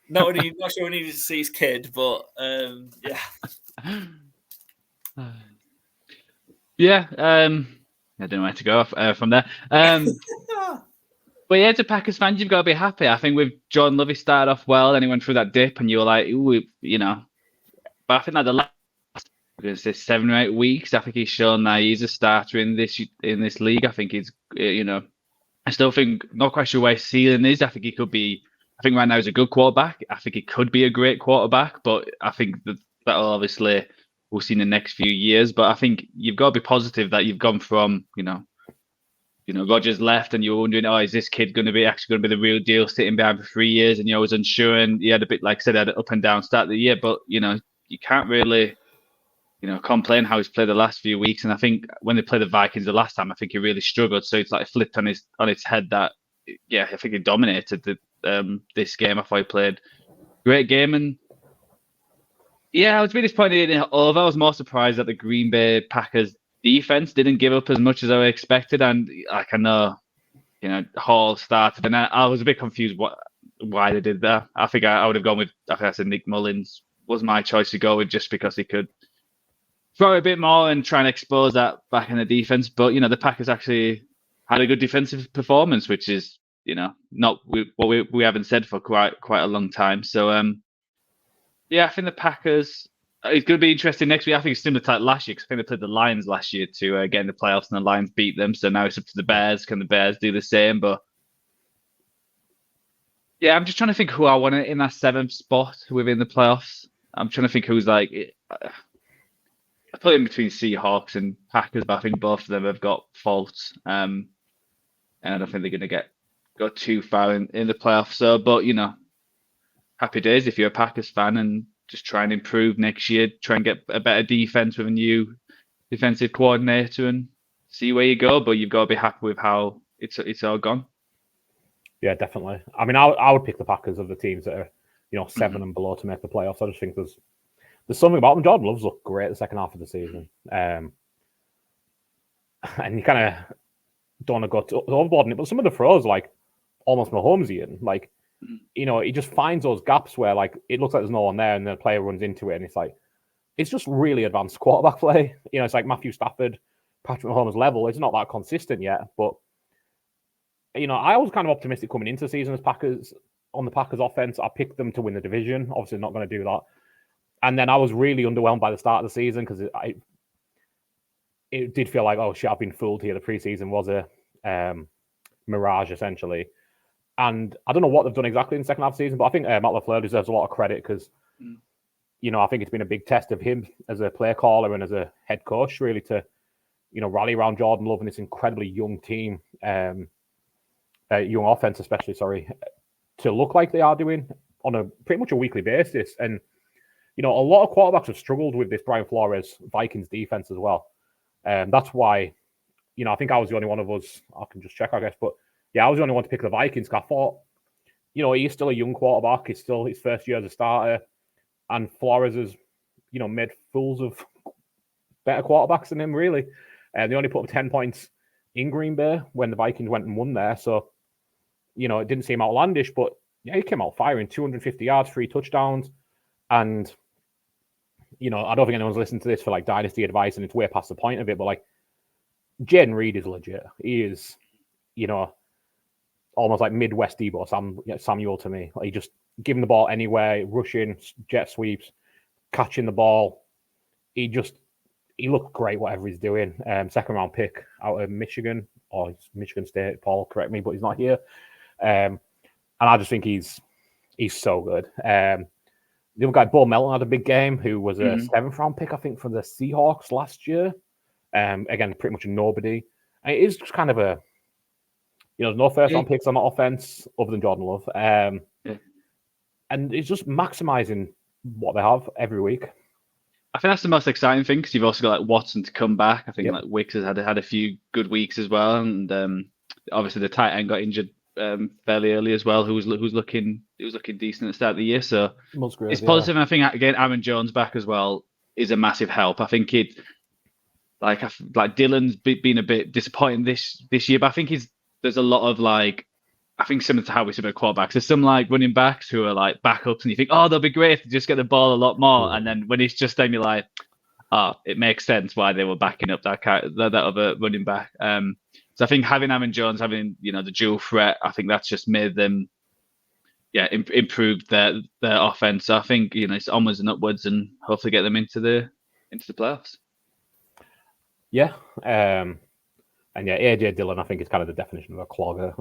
Not sure we needed to see his kid, but yeah. Yeah, I don't know where to go from there. But yeah, as a Packers fan, you've got to be happy. I think with Jordan Love, he started off well, then he went through that dip, and you were like, ooh, you know. But I think that the last 7 or 8 weeks, I think he's shown that he's a starter in this league. I think he's, I still think, not quite sure where his ceiling is. I think he could be. I think right now he's a good quarterback. I think he could be a great quarterback, but I think that'll obviously we'll see in the next few years. But I think you've got to be positive that you've gone from, Rodgers left and you were wondering, is this kid going to be the real deal, sitting behind for 3 years, and you was unsure, and he had a bit, like I said, had an up and down start of the year, but you can't really, complain how he's played the last few weeks. And I think when they played the Vikings the last time, I think he really struggled. So it's like flipped on its head that, I think he dominated this game. I thought he played a great game, and I was really disappointed in it. Although I was more surprised that the Green Bay Packers defense didn't give up as much as I expected. And I know, Hall started, and I was a bit confused why they did that. I think I would have gone with, I said Nick Mullins was my choice to go with, just because he could throw a bit more and try and expose that back in the defense. But the Packers actually had a good defensive performance, which is not what we haven't said for quite a long time. So I think the Packers, it's going to be interesting next week. I think it's similar to last year, because I think they played the Lions last year to get in the playoffs, and the Lions beat them. So now it's up to the Bears. Can the Bears do the same? But I'm just trying to think who I want in that 7th spot within the playoffs. I'm trying to think who's like. I put it in between Seahawks and Packers, but I think both of them have got faults, and I don't think they're going to go too far in the playoffs. So, but happy days if you're a Packers fan, and just try and improve next year. Try and get a better defense with a new defensive coordinator, and see where you go. But you've got to be happy with how it's all gone. Yeah, definitely. I mean, I would pick the Packers of the teams that are 7 and below to make the playoffs. I just think there's something about them. Jordan Love's looked great the second half of the season, and you kind of don't want to go overboard in it. But some of the throws, like almost Mahomesian, like he just finds those gaps where like it looks like there's no one there, and the player runs into it, and it's just really advanced quarterback play. It's like Matthew Stafford, Patrick Mahomes level. It's not that consistent yet, but I was kind of optimistic coming into the season as Packers on the Packers offense. I picked them to win the division. Obviously, not going to do that. And then I was really underwhelmed by the start of the season, because it did feel like, oh shit, I've been fooled here. The preseason was a mirage, essentially. And I don't know what they've done exactly in the second half of the season, but I think Matt LaFleur deserves a lot of credit, because, I think it's been a big test of him as a play caller and as a head coach, really, to, rally around Jordan Love and this incredibly young team, young offense, especially, to look like they are doing on a pretty much a weekly basis. And, a lot of quarterbacks have struggled with this Brian Flores Vikings defense as well. That's why, I think I was the only one of us. I can just check, I guess. But I was the only one to pick the Vikings, because I thought, he's still a young quarterback. He's still his first year as a starter. And Flores has, made fools of better quarterbacks than him, really. They only put up 10 points in Green Bay when the Vikings went and won there. So, it didn't seem outlandish, but he came out firing 250 yards, 3 touchdowns. And, I don't think anyone's listened to this for like dynasty advice, and it's way past the point of it, but like Jaden Reed is legit. He is, almost like Midwest Debo Samuel to me. Like, he just giving the ball anywhere, rushing, jet sweeps, catching the ball. He looked great, whatever he's doing. 2nd round pick out of Michigan, or Michigan State. Paul, correct me, but he's not here. And I just think he's so good. The other guy, Bo Melton, had a big game, who was a 7th round pick, I think, for the Seahawks last year. Again, pretty much a nobody. And it is just kind of a, there's no first round picks on the offense other than Jordan Love. And it's just maximizing what they have every week. I think that's the most exciting thing because you've also got like Watson to come back. I think like Wicks has had a few good weeks as well, and obviously the tight end got injured fairly early as well. Who was looking decent at the start of the year, so it's positive. And I think again Aaron Jones back as well is a massive help. I think it like Dylan's been a bit disappointing this year, but I think there's a lot of like. I think similar to how we see about quarterbacks, there's some like running backs who are like backups, and you think, oh, they'll be great if they just get the ball a lot more. And then when it's just them, you're like, oh, it makes sense why they were backing up that other running back. So I think having Aaron Jones, having the dual threat, I think that's just made them, improved their offense. So I think it's onwards and upwards, and hopefully get them into the playoffs. Yeah, and AJ Dillon, I think is kind of the definition of a clogger.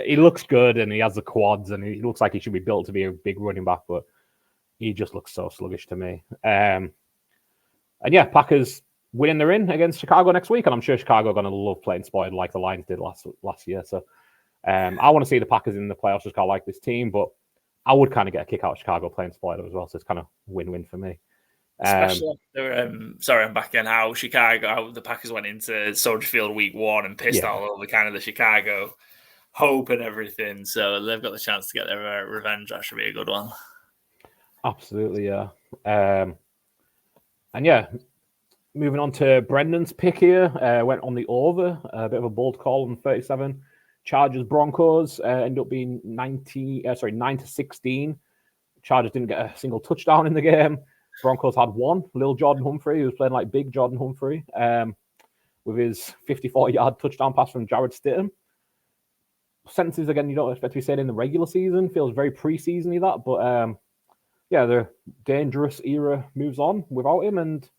He looks good and he has the quads and he looks like he should be built to be a big running back, but he just looks so sluggish to me. And Packers winning the in against Chicago next week, and I'm sure Chicago are going to love playing spoiled like the Lions did last year. So I want to see the Packers in the playoffs just kind of like this team, but I would kind of get a kick out of Chicago playing spoiled as well. So it's kind of win-win for me. Especially after, sorry, I'm back again. How the Packers went into Soldier Field week 1 and pissed all over kind of the Chicago hope and everything. So they've got the chance to get their revenge. That should be a good one. Absolutely, yeah. Moving on to Brendan's pick here. Went on the over. A bit of a bold call on 37. Chargers Broncos end up being 9-16. Chargers didn't get a single touchdown in the game. Broncos had one. Lil Jordan Humphrey, who was playing like big Jordan Humphrey, with his 54-yard touchdown pass from Jared Stidham. Sentences, again, you don't expect to be said in the regular season. Feels very preseason-y, that. But, the dangerous era moves on without him, and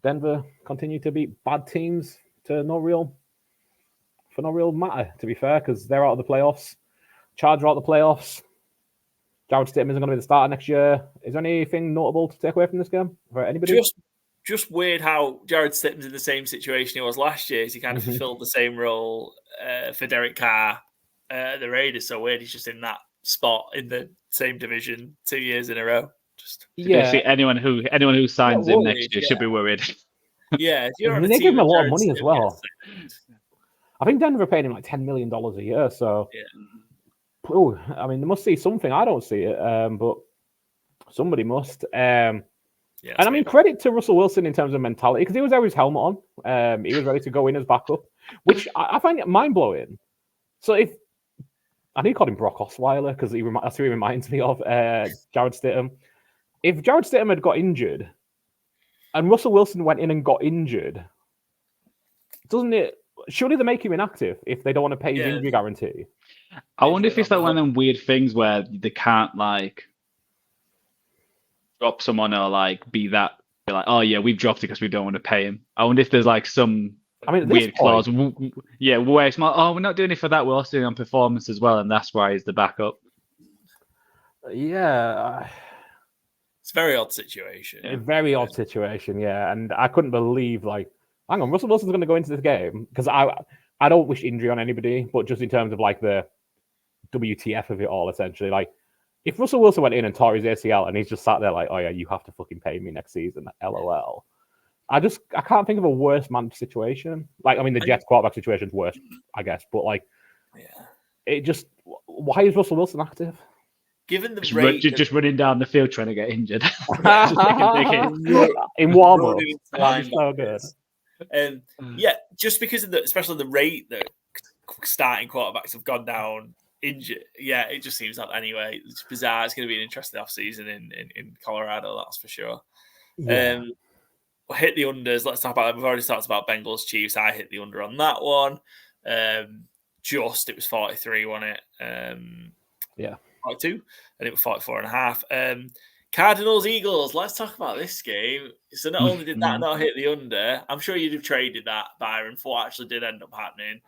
Denver continue to beat bad teams for no real matter, to be fair, because they're out of the playoffs. Chargers are out of the playoffs. Jared Stidham isn't going to be the starter next year. Is there anything notable to take away from this game for anybody? Just weird how Jared Stidham's in the same situation he was last year. He kind of fulfilled the same role for Derek Carr at the Raiders. So weird he's just in that spot in the same division 2 years in a row. Basically anyone who signs him next year should be worried. Yeah, they give him a lot of money as well. I think Denver paid him like $10 million a year. So. Yeah. Oh, I mean, they must see something. I don't see it, but somebody must. And I mean, credit to Russell Wilson in terms of mentality, because he was there with his helmet on. He was ready to go in as backup, which I find mind-blowing. So I think he called him Brock Osweiler, because that's who he reminds me of, Jared Stidham. If Jared Stidham had got injured, and Russell Wilson went in and got injured, doesn't it... Surely they make him inactive if they don't want to pay his injury guarantee. I wonder if it's like one of them weird things where they can't like drop someone or like be like, oh yeah, we've dropped it because we don't want to pay him. I wonder if there's like some weird clause. Yeah, where it's like, oh, we're not doing it for that. We're also doing it on performance as well, and that's why he's the backup. Yeah. It's a very odd situation. A very odd situation, yeah. And I couldn't believe, like, hang on, Russell Wilson's going to go into this game, because I don't wish injury on anybody, but just in terms of like the WTF of it all, essentially. Like, if Russell Wilson went in and tore his ACL and he's just sat there like, oh yeah, you have to fucking pay me next season, LOL. I can't think of a worse man situation. Like, I mean, the Jets quarterback situation's worse, I guess, but like, it just, why is Russell Wilson active? Given the rate, just running down the field trying to get injured. In warm-up. That's so good. Just because of especially the rate that starting quarterbacks have gone down injured. Yeah, it just seems like anyway. It's bizarre. It's going to be an interesting offseason in Colorado, that's for sure. Yeah. We'll hit the unders. Let's talk about it. We've already talked about Bengals Chiefs. I hit the under on that one. It was 43, wasn't it? 42, and it was 44.5. Cardinals Eagles. Let's talk about this game. So not only did that not hit the under, I'm sure you'd have traded that, Byron, for what actually did end up happening.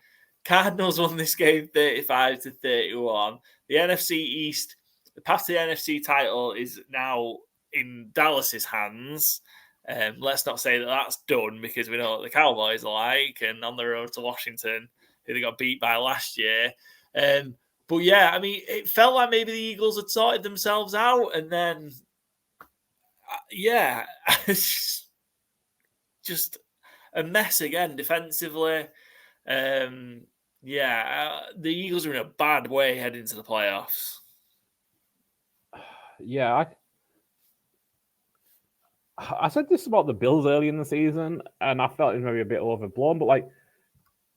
Cardinals won this game 35-31. The NFC East, the path to the NFC title is now in Dallas's hands. Let's not say that that's done because we know what the Cowboys are like and on the road to Washington, who they got beat by last year. But yeah, I mean, it felt like maybe the Eagles had sorted themselves out, and then, yeah, just a mess again defensively. The Eagles are in a bad way heading into the playoffs. Yeah, I said this about the Bills early in the season, and I felt it was maybe a bit overblown, but like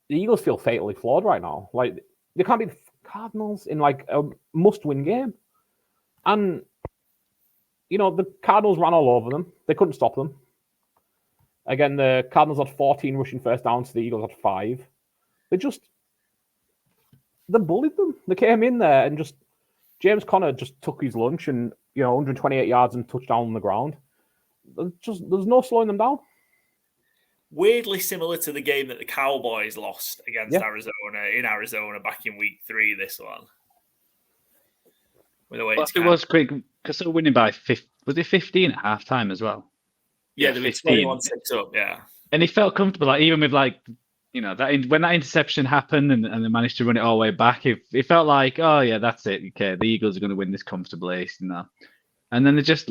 the Eagles feel fatally flawed right now. Like they can't beat the Cardinals in like a must-win game, and the Cardinals ran all over them. They couldn't stop them. Again, the Cardinals had 14 rushing first downs, the Eagles had 5. They bullied them. They came in there and James Conner just took his lunch and 128 yards and touchdown on the ground. There's no slowing them down. Weirdly similar to the game that the Cowboys lost against Arizona back in week 3. This one, with the way it was quick because they were winning by 15 at halftime as well. Yeah, they were 21-6 up. Yeah, and he felt comfortable. Like even with that when that interception happened and they managed to run it all the way back, it felt like, oh yeah, that's it. Okay, the Eagles are going to win this comfortably. And then they're just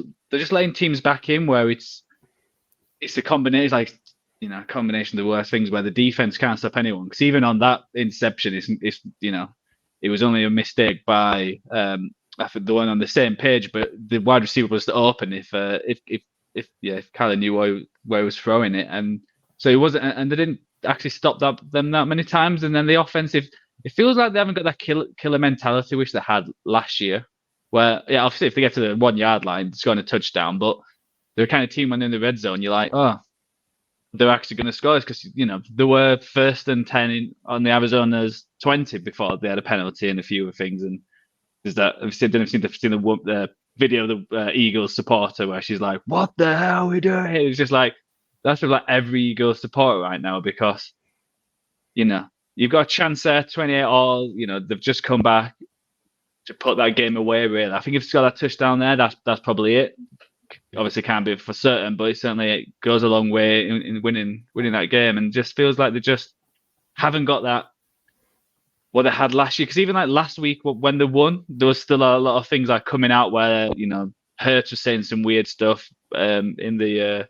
letting teams back in where it's a combination, a combination of the worst things where the defense can't stop anyone. Because even on that interception, it was only a mistake by I think the one on the same page, but the wide receiver was open if Kyler knew where he was throwing it, and so he wasn't, and they didn't actually stop them that many times. And then the offensive, it feels like they haven't got that killer mentality which they had last year. Where, yeah, obviously if they get to the 1 yard line, it's going to touchdown. But they're a kind of team when they're in the red zone, you're like, oh, they're actually going to score because they were 1st and 10 on the Arizona's 20 before they had a penalty and a few other things. And there's that I've seen the video of the Eagles supporter where she's like, "What the hell are we doing?" It's just like that's with like every Eagles supporter right now because you've got a chance there, 28-all. They've just come back to put that game away. Really, I think if it's got that touchdown there, that's probably it. Obviously, can't be for certain, but it goes a long way in winning that game. And just feels like they just haven't got that what they had last year. Because even like last week when they won, there was still a lot of things like coming out where Hurts was saying some weird stuff in the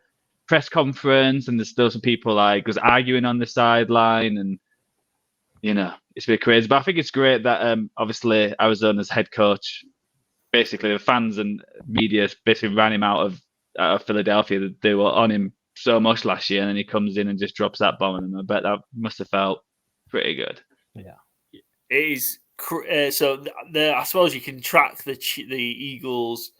press conference, and there's still some people like was arguing on the sideline, and it's a bit crazy. But I think it's great that obviously Arizona's head coach, basically the fans and media basically ran him out of Philadelphia. They were on him so much last year, and then he comes in and just drops that bomb, and I bet that must have felt pretty good. Yeah, it is. So I suppose you can track the Eagles'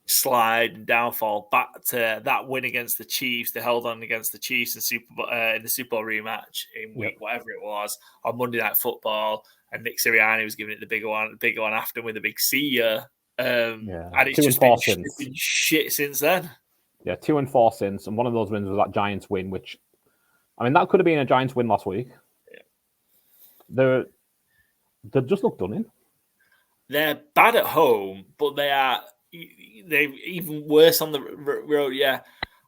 slide and downfall back to that win against the Chiefs. They held on against the Chiefs in the Super Bowl rematch in week whatever it was on Monday Night Football, and Nick Sirianni was giving it the bigger one after with a big see ya. And it's just been shit since then. Yeah, 2-4 since, and one of those wins was that Giants win, which that could have been a Giants win last week. Yeah. They just look done in. They're bad at home, but they're even worse on the road. Yeah,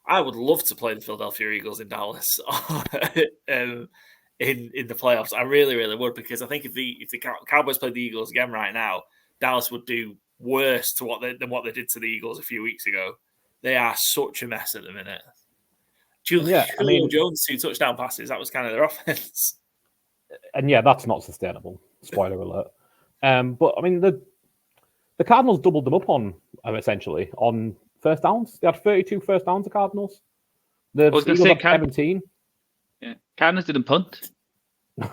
I would love to play the Philadelphia Eagles in Dallas in the playoffs. I really, really would, because I think if the Cowboys played the Eagles again right now, Dallas would do worse than what they did to the Eagles a few weeks ago. They are such a mess at the minute. Julio Jones 2 touchdown passes. That was kind of their offense. And yeah, that's not sustainable. Spoiler alert. But the Cardinals doubled them up on essentially on first downs. They had 32 first downs. The Cardinals. The Eagles had 17. Yeah, Cardinals didn't punt. They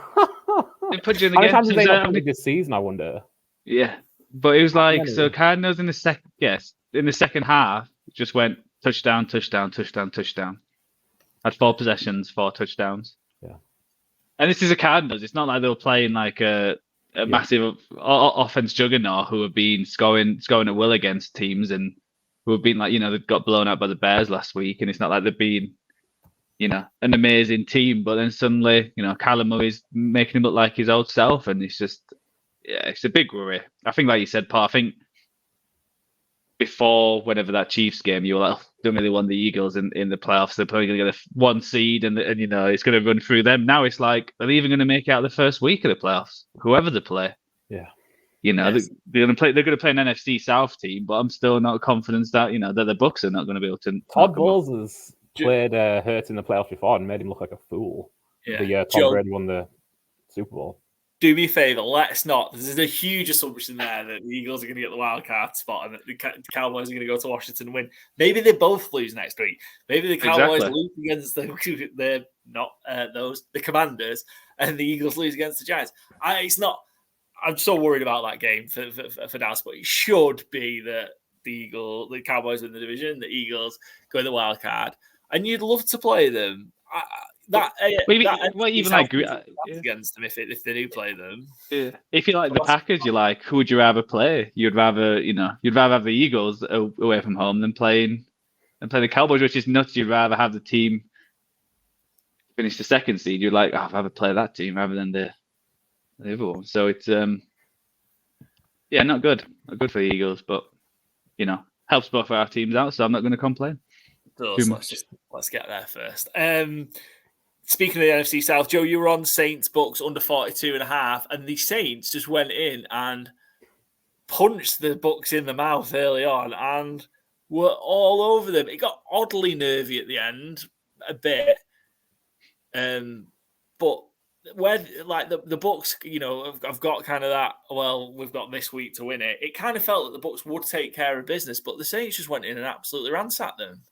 put you in the How many game. times have they not punted this season? I wonder. Yeah, but it was like so. Cardinals in the second half just went touchdown, touchdown, touchdown, touchdown. Had 4 possessions, 4 touchdowns. Yeah, and this is a Cardinals. It's not like they were playing like a massive offense juggernaut who have been scoring at will against teams and who have been like they got blown out by the Bears last week, and it's not like they've been an amazing team, but then suddenly Kyler Murray's making him look like his old self, and it's just it's a big worry. I think like you said, Paul, I think before whenever that Chiefs game, you were like, don't really want the Eagles in the playoffs. They're probably going to get a 1 seed, and it's going to run through them. Now it's like, are they even going to make it out the first week of the playoffs? Whoever they play. Yeah. Yes. They're going to play an NFC South team, but I'm still not confident that that the Bucks are not going to be able to. Todd Bowles has played Hurts in the playoffs before and made him look like a fool. Yeah. The year Tom Brady won the Super Bowl. Do me a favour, let's not. There's a huge assumption there that the Eagles are going to get the wild card spot and that the Cowboys are going to go to Washington and win. Maybe they both lose next week. Maybe the Cowboys lose against the Commanders, and the Eagles lose against the Giants. I'm so worried about that game for Dallas, but it should be that the Cowboys win the division, the Eagles go in the wild card, and you'd love to play them. Against them if they do play them. Yeah. If you like the Packers, you like, who would you rather play? You'd rather have the Eagles away from home than playing the Cowboys, which is nuts. You'd rather have the team finish the second seed. You're like, I'd rather play that team rather than the other one. So it's not good. Not good for the Eagles, but helps both our teams out. So I'm not going to complain. Let's get there first. Speaking of the NFC South, Joe, you were on Saints Bucks under 42.5, and the Saints just went in and punched the Bucks in the mouth early on and were all over them. It got oddly nervy at the end, a bit. But where the Bucks, I've got kind of that, well, we've got this week to win it. It kind of felt that the Bucks would take care of business, but the Saints just went in and absolutely ransacked them.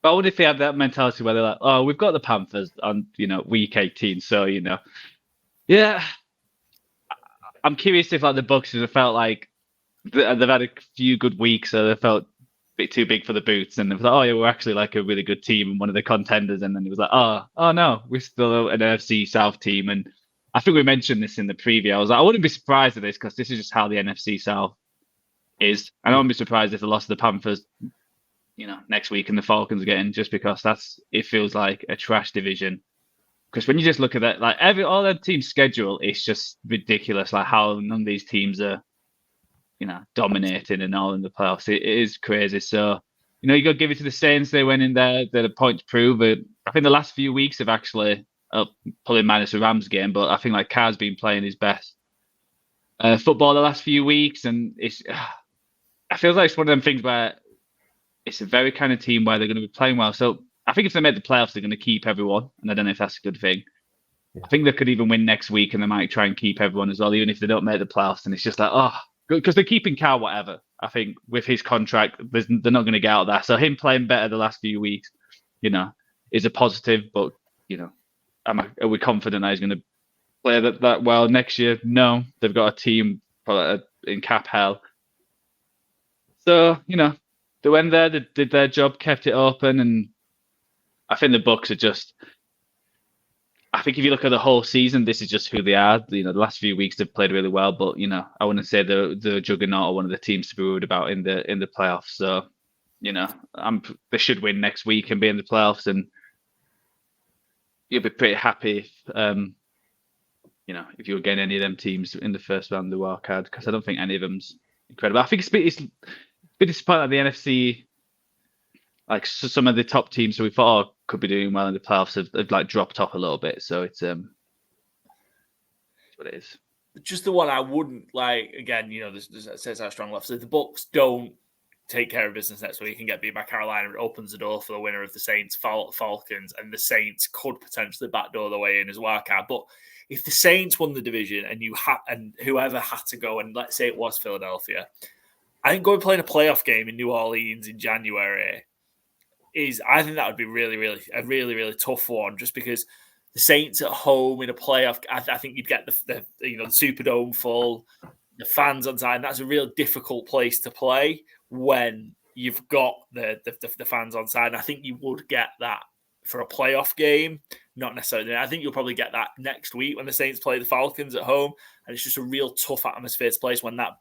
But I wonder if they had that mentality where they're like, oh, we've got the Panthers on, week 18. So, yeah. I'm curious if the Bucks have felt like they've had a few good weeks, so they felt a bit too big for the boots. And they was like, oh, yeah, we're actually like a really good team and one of the contenders. And then it was like, oh no, we're still an NFC South team. And I think we mentioned this in the preview. I was like, I wouldn't be surprised at this because this is just how the NFC South is. And I wouldn't be surprised if they lost to the Panthers next week and the Falcons get in, just because it feels like a trash division. Because when you just look at that, like all their team's schedule is just ridiculous. Like how none of these teams are, dominating and all in the playoffs. It is crazy. So, you got to give it to the Saints. They went in there, they're a point to prove it. I think the last few weeks have actually, probably minus the Rams game, but I think like Carr's been playing his best football the last few weeks, and I feel like it's one of them things where it's a very kind of team where they're going to be playing well. So I think if they make the playoffs, they're going to keep everyone. And I don't know if that's a good thing. Yeah. I think they could even win next week and they might try and keep everyone as well, even if they don't make the playoffs. And it's just like, because they're keeping Carr whatever. I think with his contract, they're not going to get out of that. So him playing better the last few weeks, is a positive. But, are we confident that he's going to play that well next year? No. They've got a team in cap hell. So, they went there, they did their job, kept it open, and I think the Bucks are just. I think if you look at the whole season, this is just who they are. The last few weeks they've played really well, but I wouldn't say the juggernaut or one of the teams to be worried about in the playoffs. So, they should win next week and be in the playoffs, and you'll be pretty happy if if you were getting any of them teams in the first round of the wild card, because I don't think any of them's incredible. I think it's a bit disappointing that the NFC, like some of the top teams that we thought could be doing well in the playoffs have like dropped off a little bit. So it's what it is. Just the one I wouldn't like. Again, this says how strong left. So if the Bucks don't take care of business next week and get beat by Carolina, it opens the door for the winner of the Saints Falcons, and the Saints could potentially backdoor the way in as wild card. But if the Saints won the division and whoever had to go, and let's say it was Philadelphia, I think going playing a playoff game in New Orleans in January I think that would be really, really a really, really tough one, just because the Saints at home in a playoff, I think you'd get the Superdome full, the fans on side. And that's a real difficult place to play when you've got the fans on side. And I think you would get that for a playoff game, not necessarily. I think you'll probably get that next week when the Saints play the Falcons at home, and it's just a real tough atmosphere to place when that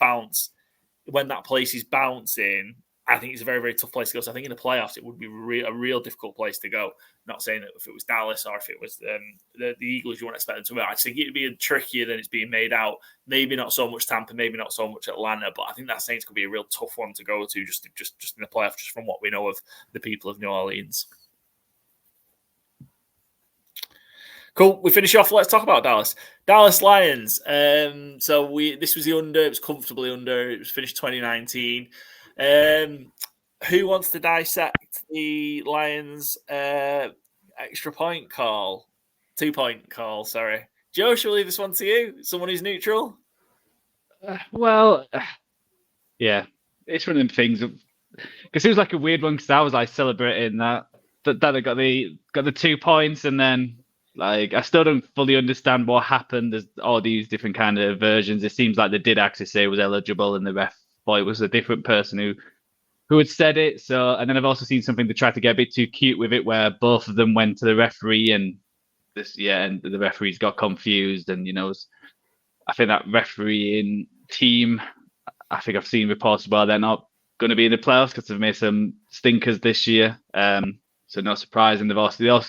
place is bouncing. I think it's a very, very tough place to go. So I think in the playoffs, it would be a real difficult place to go. Not saying that if it was Dallas or if it was the Eagles, you wouldn't expect them to win. I think it would be trickier than it's being made out. Maybe not so much Tampa, maybe not so much Atlanta, but I think that Saints could be a real tough one to go to just in the playoffs, just from what we know of the people of New Orleans. Cool. We finish off. Let's talk about Dallas. Dallas Lions. So this was the under. It was comfortably under. It was finished 2019. Who wants to dissect the Lions extra point call? 2-point call, sorry. Joe, shall we leave this one to you? Someone who's neutral? Yeah. It's one of them things. Because it was like a weird one because I was like celebrating that they got the 2 points, and then like I still don't fully understand what happened. There's all these different kind of versions. It seems like they did actually say it was eligible, and the ref thought it was a different person who had said it. So, and then I've also seen something to try to get a bit too cute with it, where both of them went to the referee, and and the referees got confused. And I think that refereeing team, I think I've seen reports about they're not going to be in the playoffs because they've made some stinkers this year. So no surprise. And they've also,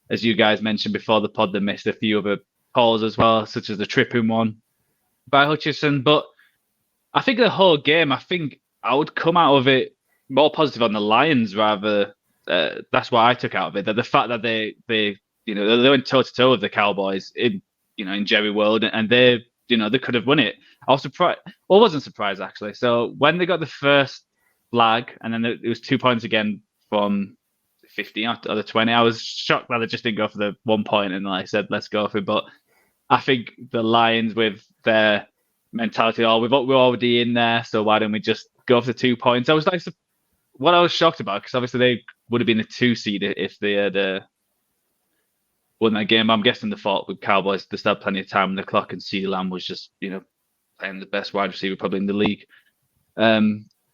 as you guys mentioned before the pod, they missed a few other calls as well, such as the tripping one by Hutchinson. But I think the whole game, I think I would come out of it more positive on the Lions rather. That's what I took out of it. That the fact that they went toe to toe with the Cowboys in Jerry World, and they could have won it. I was surprised. Well, I wasn't surprised actually. So when they got the first flag, and then it was 2 points again from 15 or the 20, I was shocked that they just didn't go for the 1 point, and I said, let's go for it. But I think the Lions, with their mentality, we're already in there, so why don't we just go for the 2 points? I was like, what I was shocked about, because obviously they would have been a 2 seed if they had won that game. I'm guessing the fault with Cowboys, they still had plenty of time on the clock, and CeeDee Lamb was just playing the best wide receiver probably in the league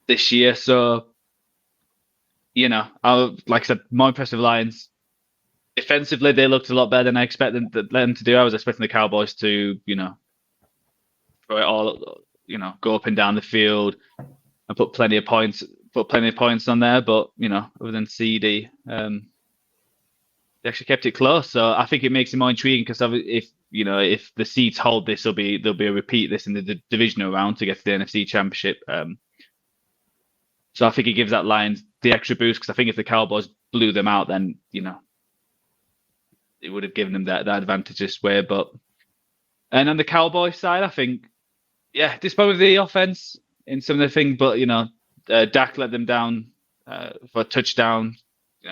this year. So like I said, more impressive Lions. Defensively, they looked a lot better than I expected them to do. I was expecting the Cowboys to throw it all, go up and down the field and put plenty of points on there. But other than CD, they actually kept it close. So I think it makes it more intriguing, because if the seeds hold this, there'll be a repeat this in the divisional round to get to the NFC Championship. So I think it gives that Lions the extra boost, because I think if the Cowboys blew them out, then it would have given them that advantage this way. And on the Cowboys side, I think, despite with the offense in some of the things, but Dak let them down for a touchdown,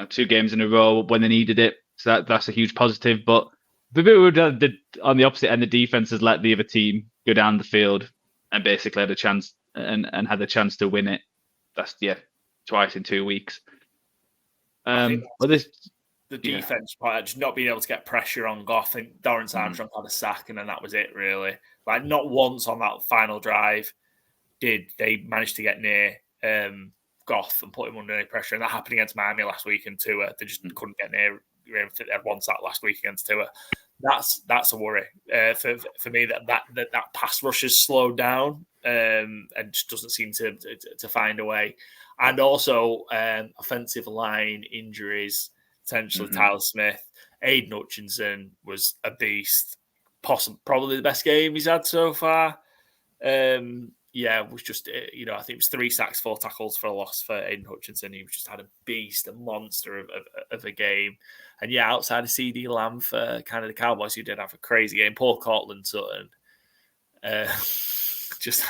2 games in a row when they needed it. So that's a huge positive. But the bit on the opposite end, the defense has let the other team go down the field and basically had a chance and had the chance to win it. That's twice in 2 weeks. The defense part, just not being able to get pressure on Goff. I think Dorrance Armstrong had a sack, and then that was it, really. Like, not once on that final drive did they manage to get near Goff and put him under any pressure. And that happened against Miami last week, and Tua, they just couldn't get near him. They had one sack last week against Tua. That's a worry for me, that pass rush has slowed down and just doesn't seem to find a way. And also offensive line injuries, potentially Tyler Smith. Aiden Hutchinson was a beast, probably the best game he's had so far. It was just, I think it was 3 sacks, 4 tackles for a loss for Aiden Hutchinson. He just had a beast, a monster of a game. And outside of CeeDee Lamb for kind of the Cowboys, who did have a crazy game, Paul Courtland-Sutton just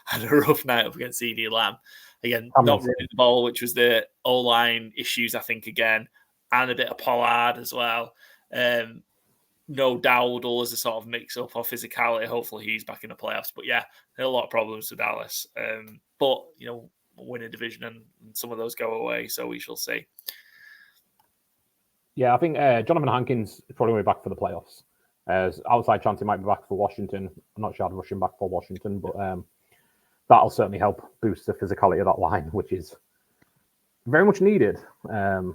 had a rough night up against CeeDee Lamb. Again, not running the ball, which was the O-line issues, I think, again, and a bit of Pollard as well. No Dowdle as a sort of mix-up or physicality. Hopefully he's back in the playoffs. But there are a lot of problems with Dallas. But, win a division and some of those go away, so we shall see. Yeah, I think Jonathan Hankins is probably going to be back for the playoffs. Outside chance he might be back for Washington. I'm not sure I'd rush him back for Washington, but that'll certainly help boost the physicality of that line, which is very much needed. And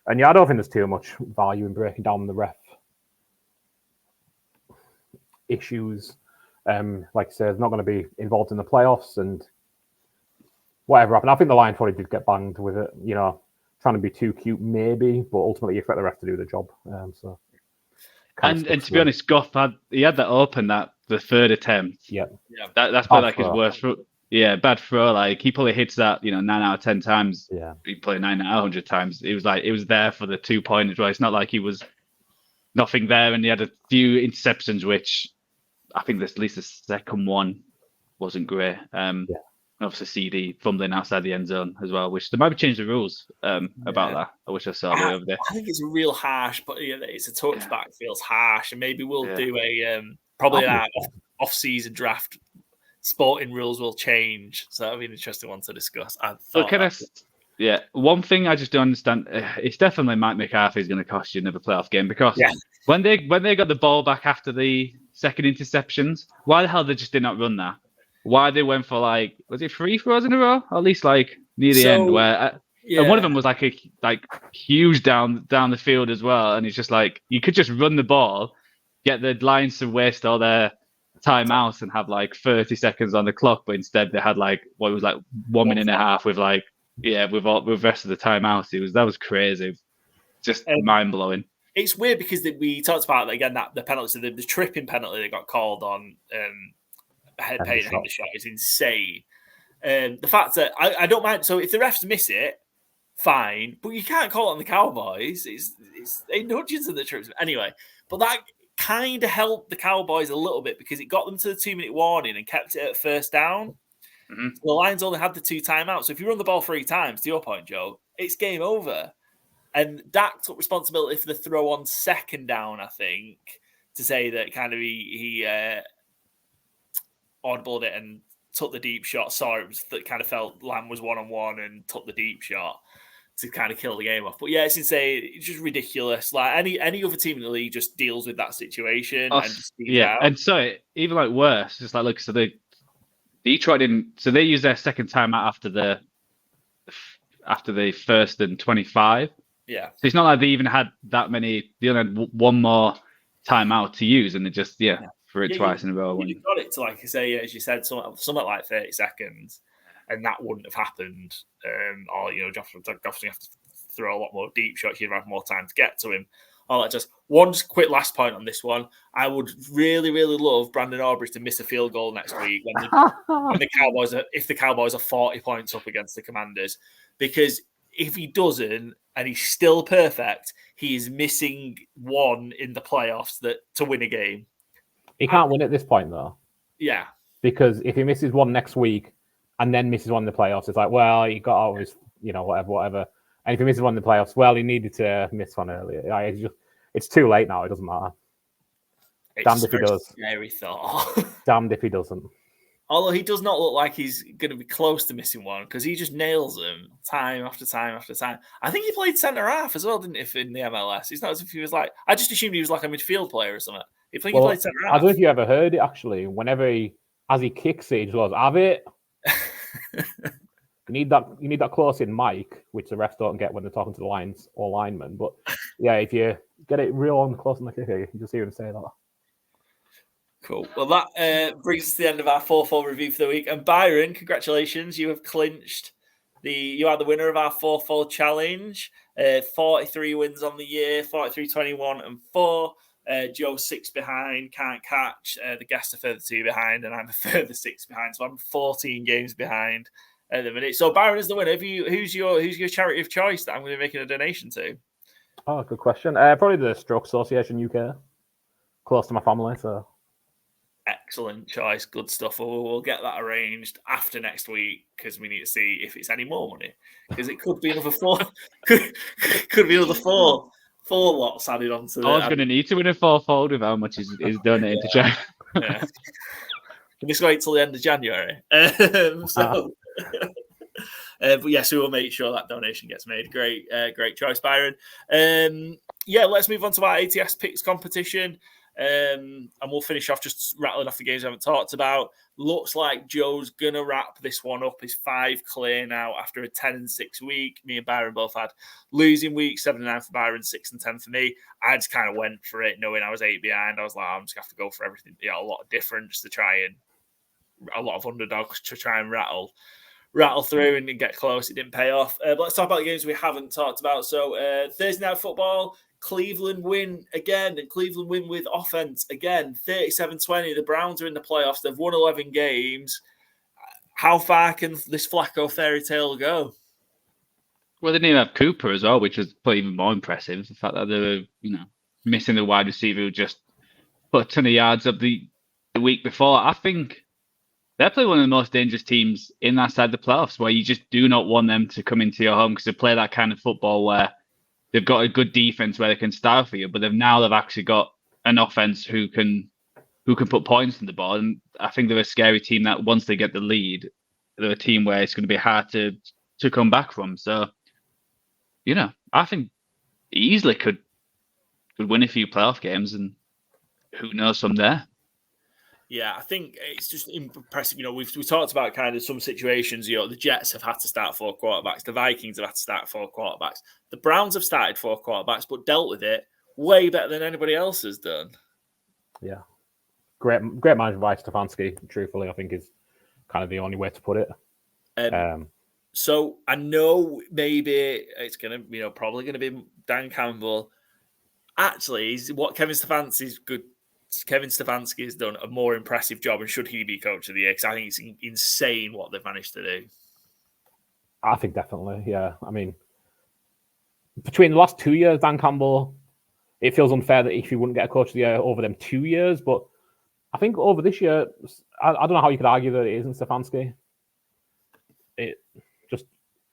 I don't think there's too much value in breaking down the ref issues. Like I said, it's not going to be involved in the playoffs, and whatever happened. I think the line probably did get banged with it, trying to be too cute, maybe, but ultimately you expect the ref to do the job. And to be honest, Goff had that open the third attempt. Yeah. That's probably like his worst throw. Yeah, bad throw. Like he probably hits that 9 out of 10 times. Yeah. He played 9 out of 100 times. It was there for the 2-point as well. It's not like he was nothing there, and he had a few interceptions, which I think at least the second one wasn't great. Obviously, CD fumbling outside the end zone as well, which they might have changed the rules about that. I wish I saw it over there. I think it's real harsh, but it's a touchback feels harsh, and maybe we'll do a probably an off-season draft. Sporting rules will change, so that'll be an interesting one to discuss. One thing I just don't understand. It's definitely Mike McCarthy's going to cost you another playoff game because when they got the ball back after the second interceptions, why the hell they just did not run that? Why they went for was it 3 throws in a row? Or at least near the end where and one of them was like huge down the field as well, and it's just you could just run the ball, get the Lions to waste all their timeouts and have 30 seconds on the clock, but instead they had 1 minute and a half with with the rest of the timeouts. That was crazy, just mind blowing. It's weird because we talked about again that the penalty, the tripping penalty that got called on Peyton Hendershot is insane. The fact that I don't mind. So if the refs miss it, fine, but you can't call it on the Cowboys. It's nudges in the trips anyway. But that kind of helped the Cowboys a little bit because it got them to the 2-minute warning and kept it at first down. Mm-hmm. The Lions only had the 2 timeouts. So if you run the ball 3 times, to your point, Joe, it's game over. And Dak took responsibility for the throw on second down, I think, to say that kind of he audibled it and took the deep shot. Saw it that kind of felt Lamb was 1-on-1 and took the deep shot to kind of kill the game off. But yeah, it's insane. It's just ridiculous. Any other team in the league just deals with that situation and just out. And so even worse, just look, so Detroit didn't. So they used their second timeout after the 1st and 25. Yeah. So it's not like they even had that many. They only had 1 more timeout to use, and they just threw it twice in a row. You got it to I say, as you said, something like 30 seconds. And that wouldn't have happened. Jefferson have to throw a lot more deep shots. You'd have more time to get to him. All that. Just one quick last point on this one. I would really, really love Brandon Aubrey to miss a field goal next week when the Cowboys if the Cowboys are 40 points up against the Commanders, because if he doesn't and he's still perfect, he is missing 1 in the playoffs to win a game. He can't win at this point though. Yeah, because if he misses 1 next week. And then misses 1 in the playoffs. It's he got out of his, whatever. And if he misses 1 in the playoffs, he needed to miss 1 earlier. It's too late now. It doesn't matter. Damned if he does. Scary thought. Damned if he doesn't. Although he does not look like he's going to be close to missing 1 because he just nails them time after time after time. I think he played centre half as well, didn't he, in the MLS? It's not as if he was I just assumed he was a midfield player or something. I think he played centre half. I don't know if you ever heard it actually. Whenever as he kicks it, he just goes, "Have it." You need that close in mic, which the refs don't get when they're talking to the lines or linemen. But yeah, if you get it real on close on the kicker, you can just hear him say that. Cool. Well, that brings us to the end of our 4-4 review for the week. And Byron, congratulations, you have clinched you are the winner of our 4-4 challenge. 43 wins on the year, 43, 21, and 4. Joe 6 behind, can't catch. The guests are further 2 behind, and I'm a further 6 behind. So I'm 14 games behind at the minute. So Byron is the winner. Who's your charity of choice that I'm going to be making a donation to? Oh, good question. Probably the Stroke Association UK. Close to my family, so. Excellent choice. Good stuff. We'll get that arranged after next week because we need to see if it's any more money. Because it could be another 4. could be another 4 lots added on to that. I was going to need to win a 4-fold with how much is donated to charity. Yeah. Can just wait till the end of January. But yes, we will make sure that donation gets made. Great choice, Byron. Let's move on to our ATS picks competition. And we'll finish off just rattling off the games I haven't talked about. Looks like Joe's gonna wrap this one up. He's 5 clear now after a 10-6 week. Me and Byron both had losing weeks, 7-9 for Byron, 6-10 for me. I just kind of went for it, knowing I was 8 behind. I was like, I'm just gonna have to go for everything. A lot of difference to try and a lot of underdogs to try and rattle rattle through and get close. It didn't pay off. But let's talk about the games we haven't talked about. So Thursday Night Football, Cleveland win again, and Cleveland win with offense again, 37-20. The Browns are in the playoffs. They've won 11 games. How far can this Flacco fairy tale go? Well, they didn't even have Cooper as well, which was probably even more impressive. The fact that they were, missing the wide receiver who just put a ton of yards up the week before. I think they're probably one of the most dangerous teams in that side of the playoffs, where you just do not want them to come into your home because they play that kind of football where they've got a good defense where they can style for you, but they've actually got an offense who can put points on the board. And I think they're a scary team that once they get the lead, they're a team where it's going to be hard to come back from. So, I think easily could win a few playoff games, and who knows from there. Yeah, I think it's just impressive. We've talked about kind of some situations. The Jets have had to start 4 quarterbacks. The Vikings have had to start 4 quarterbacks. The Browns have started 4 quarterbacks, but dealt with it way better than anybody else has done. Yeah, great management by Stefanski. Truthfully, I think is kind of the only way to put it. So I know maybe it's gonna, probably gonna be Dan Campbell. Actually, what Kevin Stefanski has done a more impressive job, and should he be coach of the year? Because I think it's insane what they've managed to do. I think definitely, yeah. I mean, between the last 2 years, Dan Campbell, it feels unfair that if he wouldn't get a coach of the year over them 2 years, but I think over this year, I don't know how you could argue that it isn't Stefanski. It just,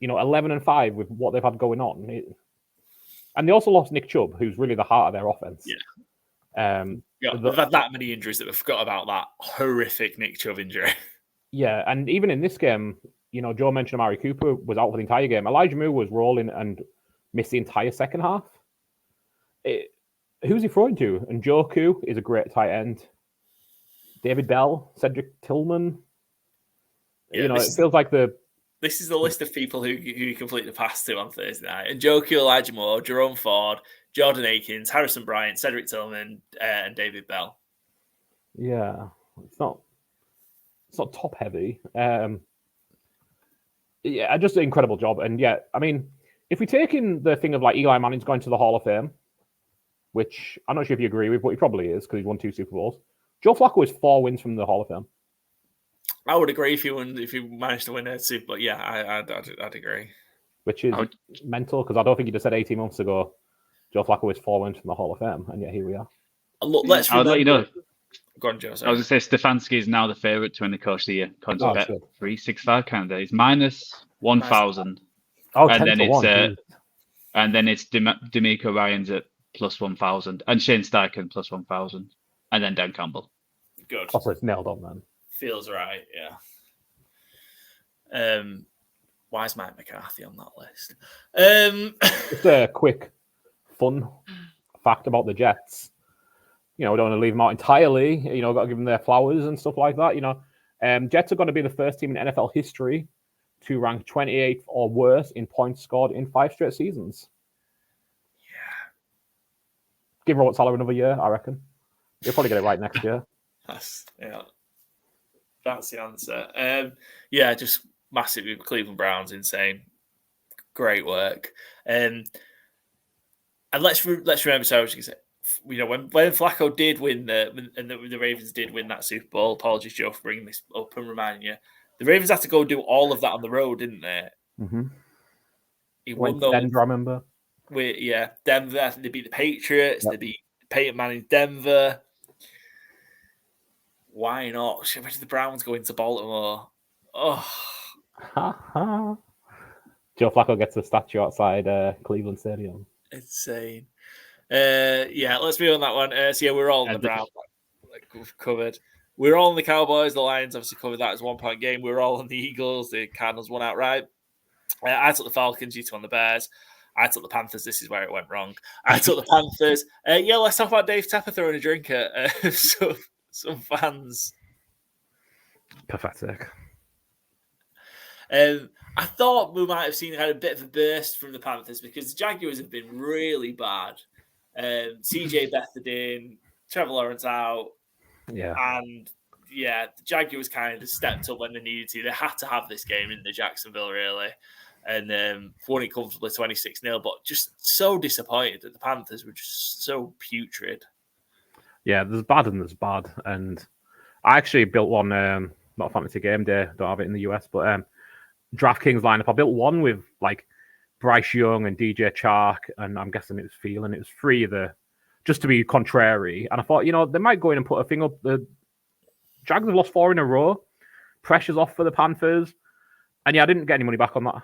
11-5 with what they've had going on. And they also lost Nick Chubb, who's really the heart of their offense. Yeah. They've had that many injuries that we forgot about that horrific Nick Chubb injury. Yeah, and even in this game, Joe mentioned Amari Cooper was out for the entire game. Elijah Moore was rolling and missed the entire second half. Who's he throwing to? And Njoku is a great tight end. David Bell, Cedric Tillman. Yeah, it feels like This is the list of people who you complete the pass to on Thursday night. And Njoku, Elijah Moore, Jerome Ford, Jordan Akins, Harrison Bryant, Cedric Tillman, and David Bell. Yeah, it's not top heavy. Just an incredible job. And yeah, I mean, if we take in the thing of like Eli Manning's going to the Hall of Fame, which I'm not sure if you agree with, but he probably is because he's won 2 Super Bowls. Joe Flacco is 4 wins from the Hall of Fame. I would agree if you managed to win a Super Bowl. Yeah, I'd agree. Which is mental because I don't think you'd have said 18 months ago Joe Flacco is 4 wins from the Hall of Fame, and yet here we are. Look, let's remember. I'll let you know. Go on, Joe. I was going to say Stefanski is now the favourite to win the coach of the year. Bet 365 candidate. He's minus 1,000. Oh, and 10 then to 1. And then it's D'Amico Ryans at plus 1,000, and Shane Steichen plus 1,000, and then Dan Campbell. Good. Also, it's nailed on, man. Feels right, yeah. Why is Mike McCarthy on that list? Just a quick, fun fact about the Jets. We don't want to leave them out entirely. Got to give them their flowers and stuff like that. Jets are going to be the first team in NFL history to rank 28th or worse in points scored in 5 straight seasons. Yeah. Give Robert Saleh another year, I reckon. He'll probably get it right next year. That's the answer. Just massive. Cleveland Browns, insane. Great work. And let's remember, so I was going to say, when Flacco did win the Ravens did win that Super Bowl. Apologies, Joe, for bringing this up and reminding you. The Ravens had to go do all of that on the road, didn't they? Mm-hmm. He won Denver, I remember. Denver. I think they beat the Patriots. Yep. They beat Peyton Manning, Denver. Why not? Where did the Browns go into Baltimore? Oh. Joe Flacco gets a statue outside Cleveland Stadium. Insane. Let's move on that one. We're all on the Browns. Like we've covered. We're all on the Cowboys. The Lions obviously covered that as 1-point game. We're all on the Eagles. The Cardinals won outright. I took the Falcons. You two on the Bears. I took the Panthers. This is where it went wrong. I took the Panthers. Let's talk about Dave Tepper throwing a drink at some fans. Pathetic. I thought we might have seen a bit of a burst from the Panthers because the Jaguars have been really bad. CJ Beathard in, Trevor Lawrence out, and the Jaguars kind of stepped up when they needed to. They had to have this game in the Jacksonville, really. And won it comfortably 26-0, but just so disappointed that the Panthers were just so putrid. Yeah, there's bad and there's bad. And I actually built one, not Fantasy Gameday, don't have it in the US, but DraftKings lineup. I built one with like Bryce Young and DJ Chark, and I'm guessing it was Thielen. It was free just to be contrary. And I thought, they might go in and put a thing up. The Jags have lost 4 in a row. Pressure's off for the Panthers. And yeah, I didn't get any money back on that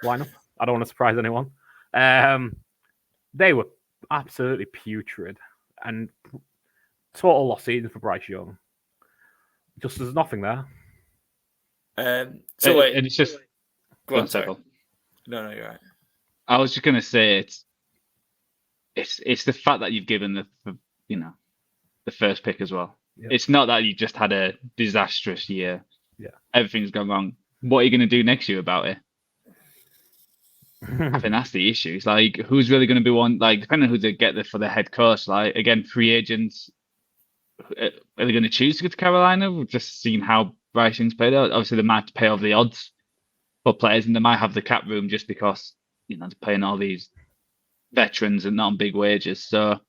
lineup. I don't want to surprise anyone. They were absolutely putrid and total lost season for Bryce Young. Just there's nothing there. And it's just go on, sorry. No, you're right. I was just gonna say it's the fact that you've given the first pick as well. Yeah. It's not that you just had a disastrous year. Yeah, everything's gone wrong. What are you going to do next year about it? I think that's the issue. It's like, who's really going to be one? Like, depending on who they get there for the head coach. Like, again, free agents. Are they going to choose to go to Carolina? We've just seen how Bryce Young's played out. Obviously, they might have to pay over the odds for players, and they might have the cap room just because they're paying all these veterans and not on big wages. So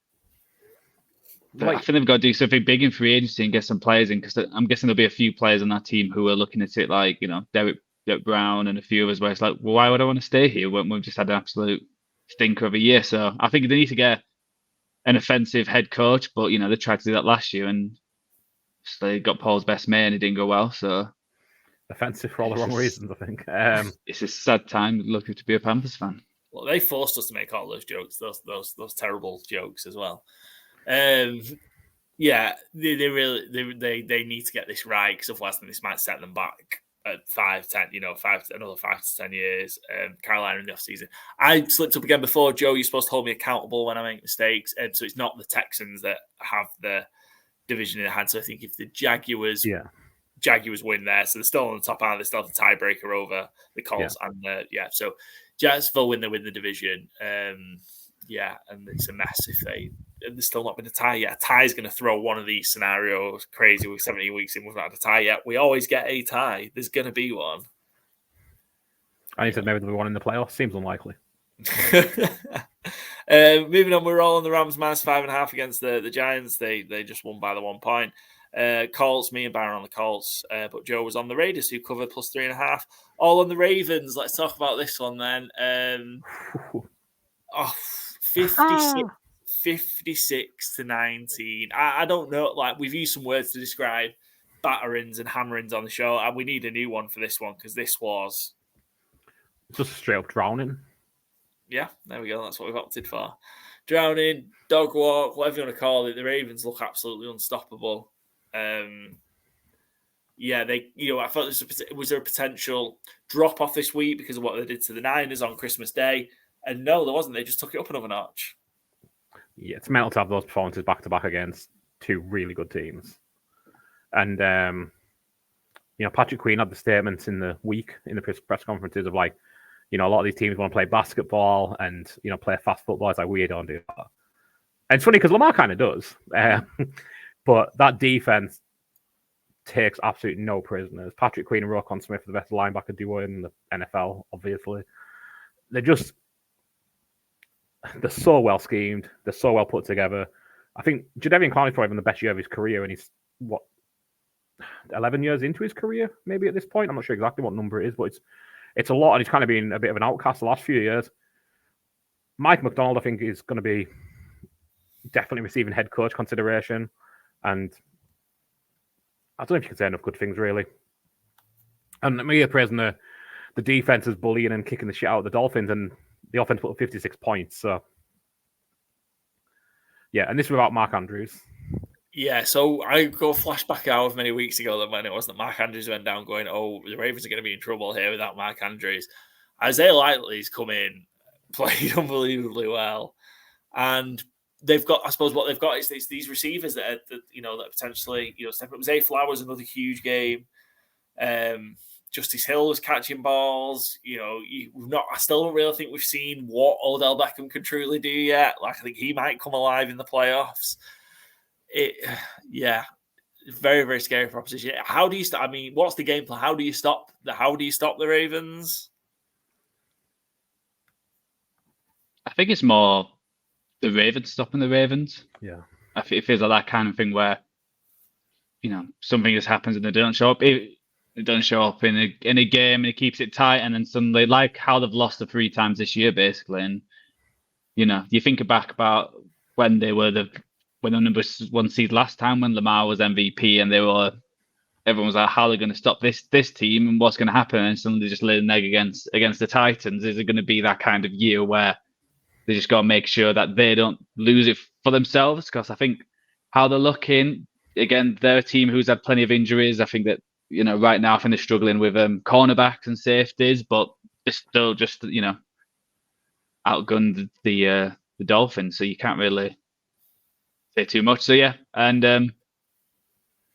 I think they've got to do something big in free agency and get some players in, because I'm guessing there'll be a few players on that team who are looking at it like, Derek Brown and a few others, where it's like, well, why would I want to stay here when we've just had an absolute stinker of a year? So I think they need to get an offensive head coach, but they tried to do that last year and they got Paul's best man. It didn't go well. So offensive for all the wrong reasons, I think. It's a sad time looking to be a Panthers fan. Well, they forced us to make all those jokes, those terrible jokes as well. Yeah, they really need to get this right, because otherwise this might set them back at 5-10, another 5 to 10 years. Carolina in the offseason. I slipped up again before. Joe, you're supposed to hold me accountable when I make mistakes, so it's not the Texans that have the division in their hand. So I think if the Jaguars win there, so they're still on the top, and they still have the tiebreaker over the Colts, and so Jacksonville win the division. And it's a mess if there's still not been a tie yet. A tie is going to throw one of these scenarios crazy. With 17 weeks in, we've not had a tie yet. We always get a tie. There's going to be one. I said maybe there'll be one in the playoffs. Seems unlikely. Moving on, we're all on the Rams -5.5 against the Giants. They just won by the 1 point. Colts, me and Byron on the Colts, but Joe was on the Raiders, who covered +3.5. All on the Ravens. Let's talk about this one then. 56 to 19. I don't know. Like, we've used some words to describe batterings and hammerings on the show, and we need a new one for this one, because this was just straight up drowning. Yeah, there we go. That's what we've opted for. Drowning, dog walk, whatever you want to call it. The Ravens look absolutely unstoppable. I thought was there a potential drop off this week because of what they did to the Niners on Christmas Day? And no, there wasn't. They just took it up another notch. Yeah, it's mental to have those performances back to back against two really good teams. And Patrick Queen had the statements in the week in the press conferences of like, a lot of these teams want to play basketball and play fast football. It's like, we don't do that. And it's funny because Lamar kind of does, but that defense takes absolutely no prisoners. Patrick Queen and Roquan Smith are the best linebacker duo in the NFL. Obviously, they're so well schemed. They're so well put together. I think Jadeveon Clowney's probably having the best year of his career, and he's 11 years into his career, maybe at this point. I'm not sure exactly what number it is, but it's a lot, and he's kind of been a bit of an outcast the last few years. Mike McDonald, I think, is going to be definitely receiving head coach consideration, and I don't know if you can say enough good things, really. And me praising the defense is bullying and kicking the shit out of the Dolphins, and the offense put up 56 points. So, yeah, and this is without Mark Andrews. Yeah, so I go flashback however many weeks ago that when it was that Mark Andrews went down going, oh, the Ravens are going to be in trouble here without Mark Andrews. Isaiah Likely's come in, played unbelievably well. And they've got, I suppose what they've got is these receivers that potentially, step up. Zay Flowers, another huge game. Justice Hill was catching balls. I still don't really think we've seen what Odell Beckham can truly do yet. Like, I think he might come alive in the playoffs. very, very scary proposition. How do you stop? I mean, what's the game plan? How do you stop the Ravens? I think it's more the Ravens stopping the Ravens. Yeah. It feels like that kind of thing where, something just happens and they don't show up. It doesn't show up in a game and it keeps it tight, and then suddenly, like how they've lost the 3 times this year, basically. And you think back about when they were the number 1 seed last time, when Lamar was MVP, and everyone was like, how are they going to stop this team and what's going to happen? And suddenly they just laid an egg against the Titans. Is it going to be that kind of year where they just got to make sure that they don't lose it for themselves? Because I think how they're looking, again, they're a team who's had plenty of injuries. I think that, right now, I think they're struggling with cornerbacks and safeties, but they're still just, outgunned the Dolphins. So you can't really say too much. So, yeah. And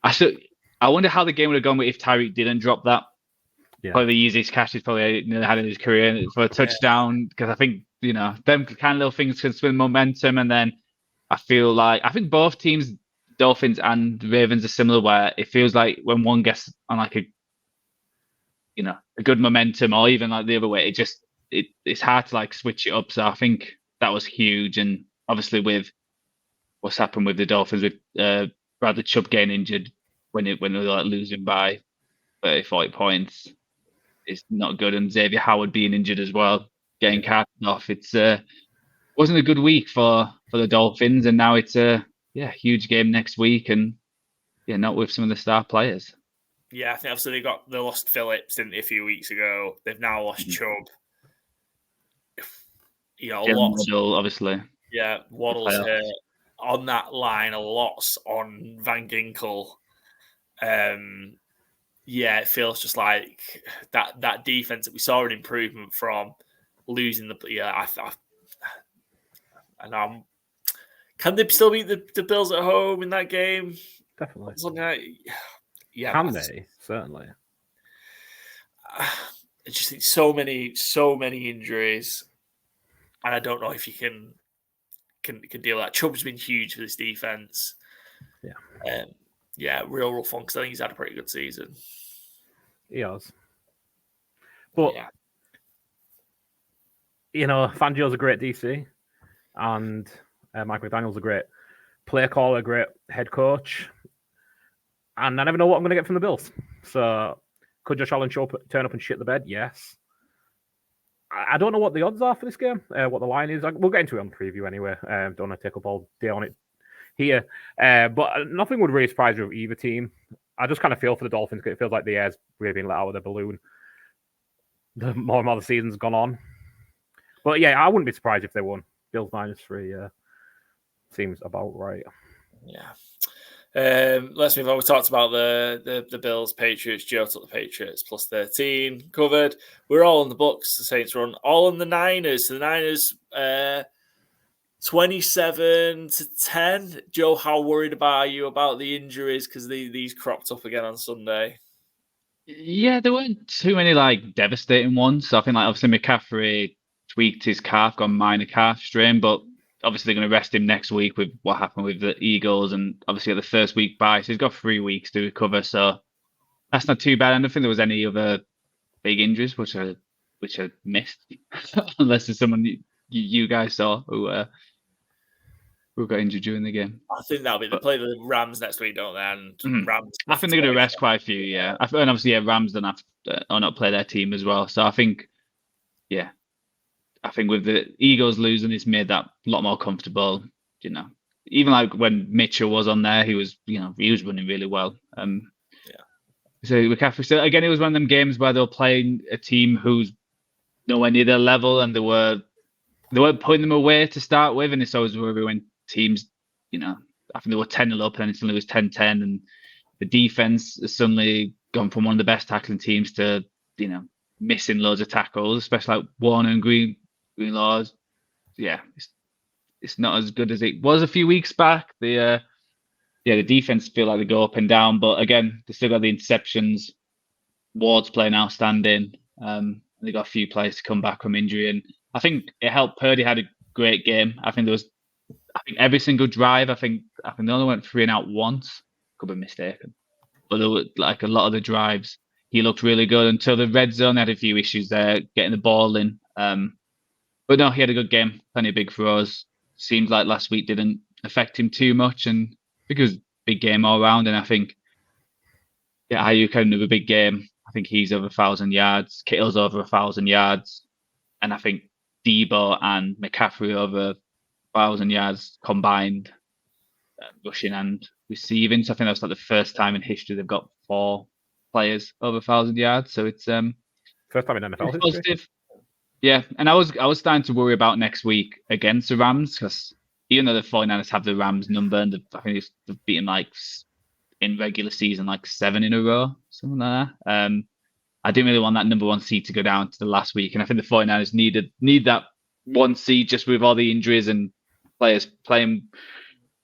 I wonder how the game would have gone if Tyreek didn't drop that. Yeah. Probably the easiest catch he's probably had in his career for a touchdown, because I think, them kind of little things can swing momentum. And then I think both teams, Dolphins and Ravens, are similar, where it feels like when one gets on like a good momentum, or even like the other way, it's hard to like switch it up. So I think that was huge. And obviously with what's happened with the Dolphins, with Bradley Chubb getting injured when they were like losing by 30, 40 points, it's not good. And Xavier Howard being injured as well, getting carted off. It's wasn't a good week for the Dolphins, and now it's a huge game next week, and not with some of the star players. Yeah, I think obviously they lost Phillips, didn't they, a few weeks ago. They've now lost Chubb. Waddle, obviously. Yeah, Waddle's on that line, a lot's on Van Ginkel. It feels just like that defense that we saw an improvement from losing can they still beat the Bills at home in that game? Definitely. Can they? Certainly. I just think so many injuries, and I don't know if you can deal with that. Chubb's been huge for this defense. Real rough one, because I think he's had a pretty good season. He has. But Fangio's a great DC, and Mike McDaniel's a great play caller, a great head coach, and I never know what I'm going to get from the Bills. So, could Josh Allen turn up and shit the bed? Yes. I don't know what the odds are for this game, what the line is. We'll get into it on the preview anyway. Don't want to take up all day on it here. But nothing would really surprise you with either team. I just kind of feel for the Dolphins, because it feels like the air's really been let out of the balloon the more and more the season's gone on. But I wouldn't be surprised if they won. Bills -3 seems about right. Yeah. Let's move on. We talked about the Bills, Patriots. Joe took the Patriots +13 covered. We're all in the books. The Saints run all in the Niners. So the Niners 27-10. Joe, how worried are you about the injuries? Because these cropped up again on Sunday. Yeah, there weren't too many like devastating ones. So I think obviously McCaffrey tweaked his calf, got a minor calf strain, but obviously they're going to rest him next week with what happened with the Eagles, and obviously at the first week bye, so he's got 3 weeks to recover. So that's not too bad. I don't think there was any other big injuries which I missed, unless there's someone you guys saw who got injured during the game. I think that'll be. They play the Rams next week, don't they? And Rams. I think they're going to rest quite a few. Yeah, and obviously Rams don't have or not play their team as well. So I think, I think with the Eagles losing, it's made that a lot more comfortable. Even like when Mitchell was on there, he was running really well. So McCaffrey. So again, it was one of them games where they were playing a team who's nowhere near their level, and they weren't putting them away to start with, and it's always where when teams, I think they were 10-0 up, and then it suddenly was 10-10, and the defense has suddenly gone from one of the best tackling teams to missing loads of tackles, especially like Warner and Greenlaw. Yeah, it's not as good as it was a few weeks back. The defense feel like they go up and down, but again, they still got the interceptions. Ward's playing outstanding. They got a few players to come back from injury, and I think it helped. Purdy had a great game. I think every single drive. I think they only went 3 and out once a could be mistaken. But there were, like a lot of the drives, he looked really good until the red zone had a few issues there, getting the ball in. But no, he had a good game, plenty of big throws. Seems like last week didn't affect him too much, and I think it was a big game all round. And I think, Ayuk had another big game. I think he's over 1,000 yards. Kittle's over 1,000 yards, and I think Debo and McCaffrey over 1,000 yards combined, rushing and receiving. So I think that's like the first time in history they've got 4 players over 1,000 yards. So it's first time in NFL history. Positive. Yeah, and I was starting to worry about next week against the Rams, because even though the 49ers have the Rams number, and I think they've beaten like in regular season like 7 in a row, something like that. I didn't really want that number 1 seed to go down to the last week, and I think the 49ers need that 1 seed just with all the injuries and players playing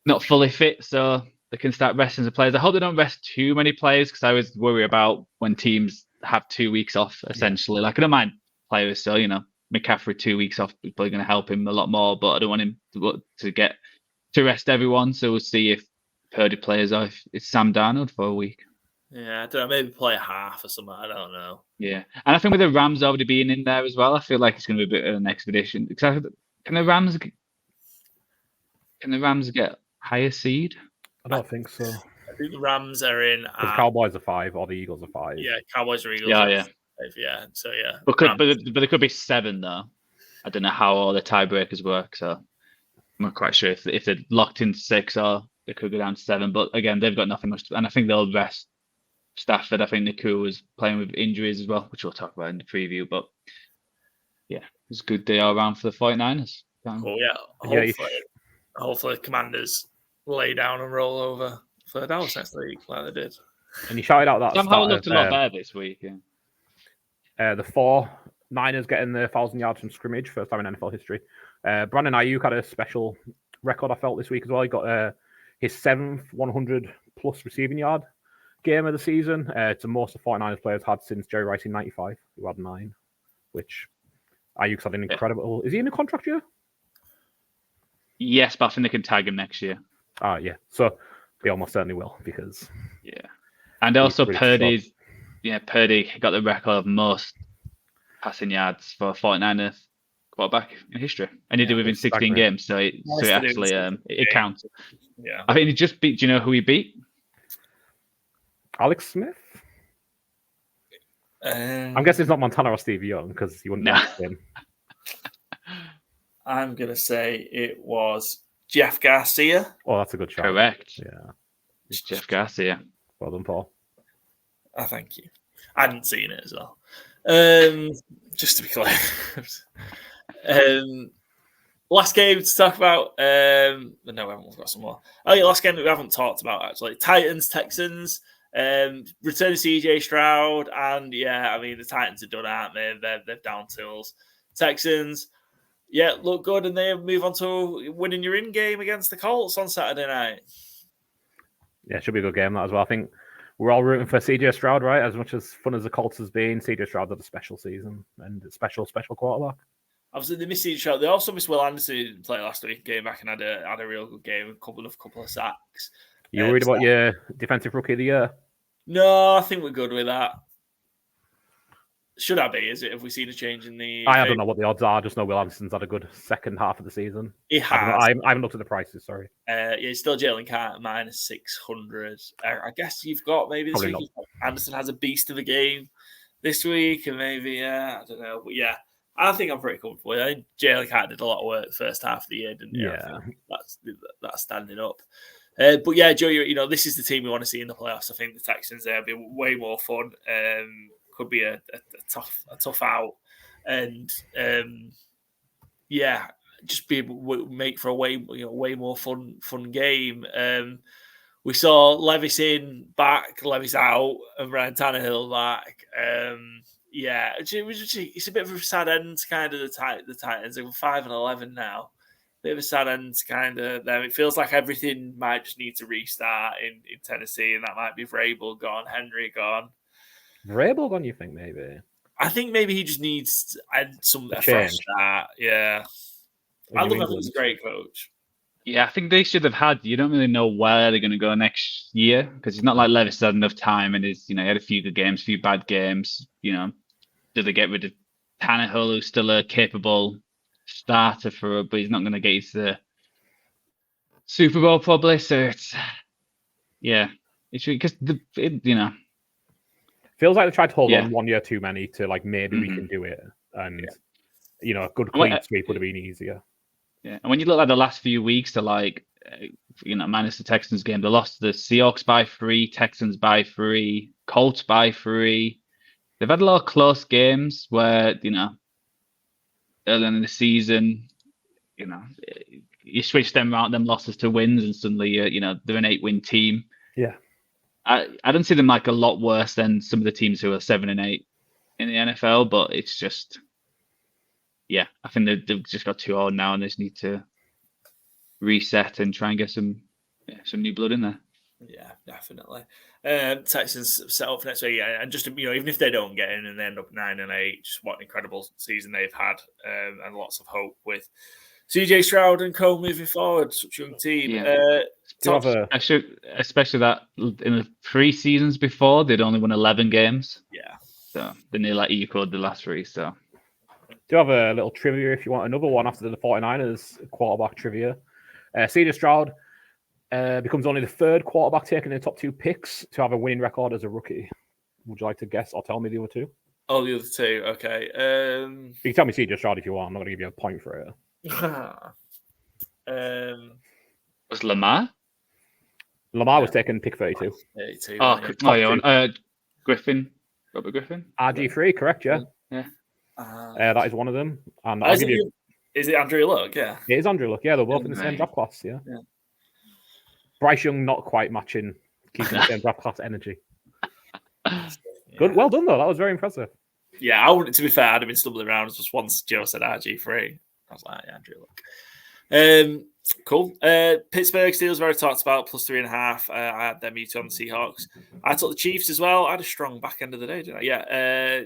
not fully fit, so they can start resting the players. I hope they don't rest too many players, because I always worry about when teams have 2 weeks off, essentially. Like, I don't mind players, so, McCaffrey 2 weeks off is probably going to help him a lot more, but I don't want him to get to rest everyone, so we'll see if Purdy plays or if it's Sam Darnold for a week. Yeah, I don't know, maybe play a half or something, I don't know. Yeah, and I think with the Rams already being in there as well, I feel like it's going to be a bit of an expedition. Can the Rams get higher seed? I don't think so. I think the Rams are in. Because Cowboys are 5 or the Eagles are 5. Yeah, Cowboys or Eagles. Yeah. 5, yeah. So yeah. But there could be 7 though. I don't know how all the tiebreakers work, so I'm not quite sure if they're locked into 6 or they could go down to 7. But again, they've got nothing much, and I think they'll rest Stafford. I think Naku was playing with injuries as well, which we'll talk about in the preview. But yeah, it's a good day all around for the 49ers. Cool, yeah. Hopefully Commanders lay down and roll over for Dallas next week like they did. And he shouted out that somehow looked a lot better this week. Yeah. The 4 Niners getting the 1,000 yards from scrimmage, first time in NFL history. Brandon Ayuk had a special record, I felt, this week as well. He got his 7th 100-plus receiving yard game of the season. It's the most the 49ers players had since Jerry Rice in 95, who had 9, which Ayuk's had an incredible... Is he in a contract year? Yes, but I think they can tag him next year. Yeah. So they almost certainly will, because... Yeah. And also Purdy got the record of most passing yards for a 49ers quarterback in history. And he did within 16 games, so it actually it counts. Yeah. I think he just beat... Do you know who he beat? Alex Smith? I'm guessing it's not Montana or Steve Young, because you wouldn't know him. I'm going to say it was Jeff Garcia. Oh, that's a good shot. Correct. Yeah. It's Jeff Garcia. Well done, Paul. Thank you. I hadn't seen it as well. Just to be clear. Last game to talk about. No, we haven't. We've got some more. Last game that we haven't talked about, actually. Titans, Texans. Return to CJ Stroud. And, the Titans are done, aren't they? They're down tools. Texans... Yeah, look good, and they move on to winning your in-game against the Colts on Saturday night. Yeah, it should be a good game, that as well. I think we're all rooting for CJ Stroud, right? As much as fun as the Colts has been, CJ Stroud had a special season and a special quarterback. Obviously, they missed CJ Stroud. They also missed Will Anderson, who didn't play last week. Came back and had a real good game, a couple of sacks. You worried about your defensive rookie of the year? No, I think we're good with that. Should I be? Is it? Have we seen a change in the... I don't know what the odds are. I just know Will Anderson's had a good second half of the season. He has. I haven't looked at the prices, sorry. It's still Jalen Carter minus 600. I guess you've got maybe this week. Anderson has a beast of a game this week, and maybe, I don't know. But yeah, I think I'm pretty comfortable. I think Jalen Carter did a lot of work the first half of the year, didn't he? Yeah. That's standing up. But yeah, Joe, this is the team we want to see in the playoffs. I think the Texans there will be way more fun. Could be a tough out, and just be able to make for a way more fun game. We saw Levis back, Levis out, and Ryan Tannehill back. It's a bit of a sad end, kind of the Titans. They're 5-11 now. Bit of a sad end, kind of them. It feels like everything might just need to restart in Tennessee, and that might be Vrabel gone, Henry gone. Vrabel gone, you think, maybe? I think maybe he just needs a fresh start. Yeah. I love him. He's a great coach. Yeah, I think they should have had. You don't really know where they're going to go next year because it's not like Levis had enough time and he had a few good games, a few bad games. Do they get rid of Tannehill, who's still a capable starter but he's not going to get you to the Super Bowl probably. So it's because Feels like they tried to hold Yeah. on 1 year too many to like maybe we can do it, and a good clean sweep would have been easier. Yeah, and when you look at the last few weeks, to minus the Texans game, they lost to the Seahawks by 3, Texans by 3, Colts by 3. They've had a lot of close games where early in the season, you switch them losses to wins, and suddenly they're an 8-win team. Yeah, I don't see them like a lot worse than some of the teams who are 7 and 8 in the NFL, but it's just. Yeah, I think they've just got too old now, and they just need to reset and try and get some new blood in there. Yeah, definitely. Texans set up for next week, and just even if they don't get in and they end up 9 and 8, just what an incredible season they've had, and lots of hope with CJ Stroud and Co moving forward. Such a young team. Yeah. Especially that in the 3 seasons before they'd only won 11 games. Yeah, so they nearly equaled the last 3. So. Do have a little trivia if you want another one after the 49ers quarterback trivia. CJ Stroud becomes only the 3rd quarterback taken in the top 2 picks to have a winning record as a rookie. Would you like to guess or tell me the other 2? Oh, the other 2. Okay. You can tell me CJ Stroud if you want. I'm not going to give you a point for it. Was Lamar? Lamar was taken pick 32. 32. Griffin. Robert Griffin? RG3, correct, yeah. Yeah. That is one of them. And I'll give you... Is it Andrew Luck? Yeah. It is Andrew Luck, yeah. They're both in the same draft class, yeah. Bryce Young not quite matching, keeping the same draft class energy. Good, well done, though. That was very impressive. Yeah, I wouldn't, to be fair, I'd have been stumbling around just once Joe said RG3. I was like, yeah, Andrew Luck. Cool. Pittsburgh Steelers, already talked about, plus 3.5. I had them on the Seahawks. I took the Chiefs as well. I had a strong back end of the day, didn't I? Yeah.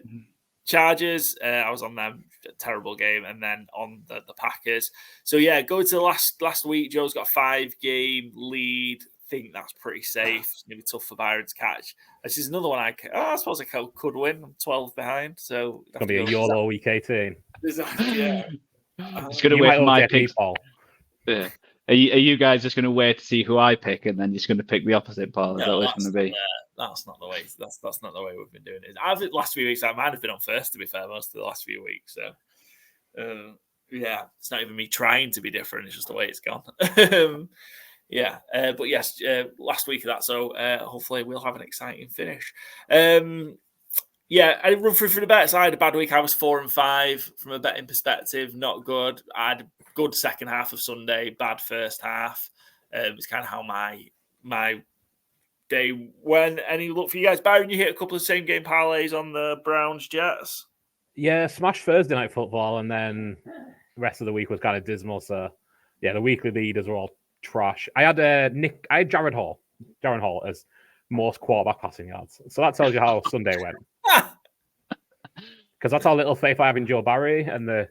Chargers, I was on them, terrible game, and then on the Packers. So yeah, go to the last week. Joe's got a 5-game lead. Think that's pretty safe. It's gonna be tough for Byron to catch. This is another one I suppose I could win. I'm 12 behind, so it's gonna be a YOLO week 18. Yeah, it's gonna wait for my pick. Yeah. Are you guys just going to wait to see who I pick and then just going to pick the opposite, Paul? Is that what it's going to be? That's not the way. That's not the way we've been doing it. I've the last few weeks I might have been on first, to be fair, most of the last few weeks. So yeah, it's not even me trying to be different. It's just the way it's gone. But yes, last week of that. So hopefully we'll have an exciting finish. I run through for the bets. I had a bad week. I was 4 and 5 from a betting perspective. Not good. I had a good second half of Sunday, bad first half. It's kind of how my day went. Any look for you guys? Byron, you hit a couple of same game parlays on the Browns Jets. Yeah, smashed Thursday night football, and then the rest of the week was kind of dismal. So yeah, the weekly leaders were all trash. I had Jared Hall as most quarterback passing yards. So that tells you how Sunday went. Because that's how little faith I have in Joe Barry and the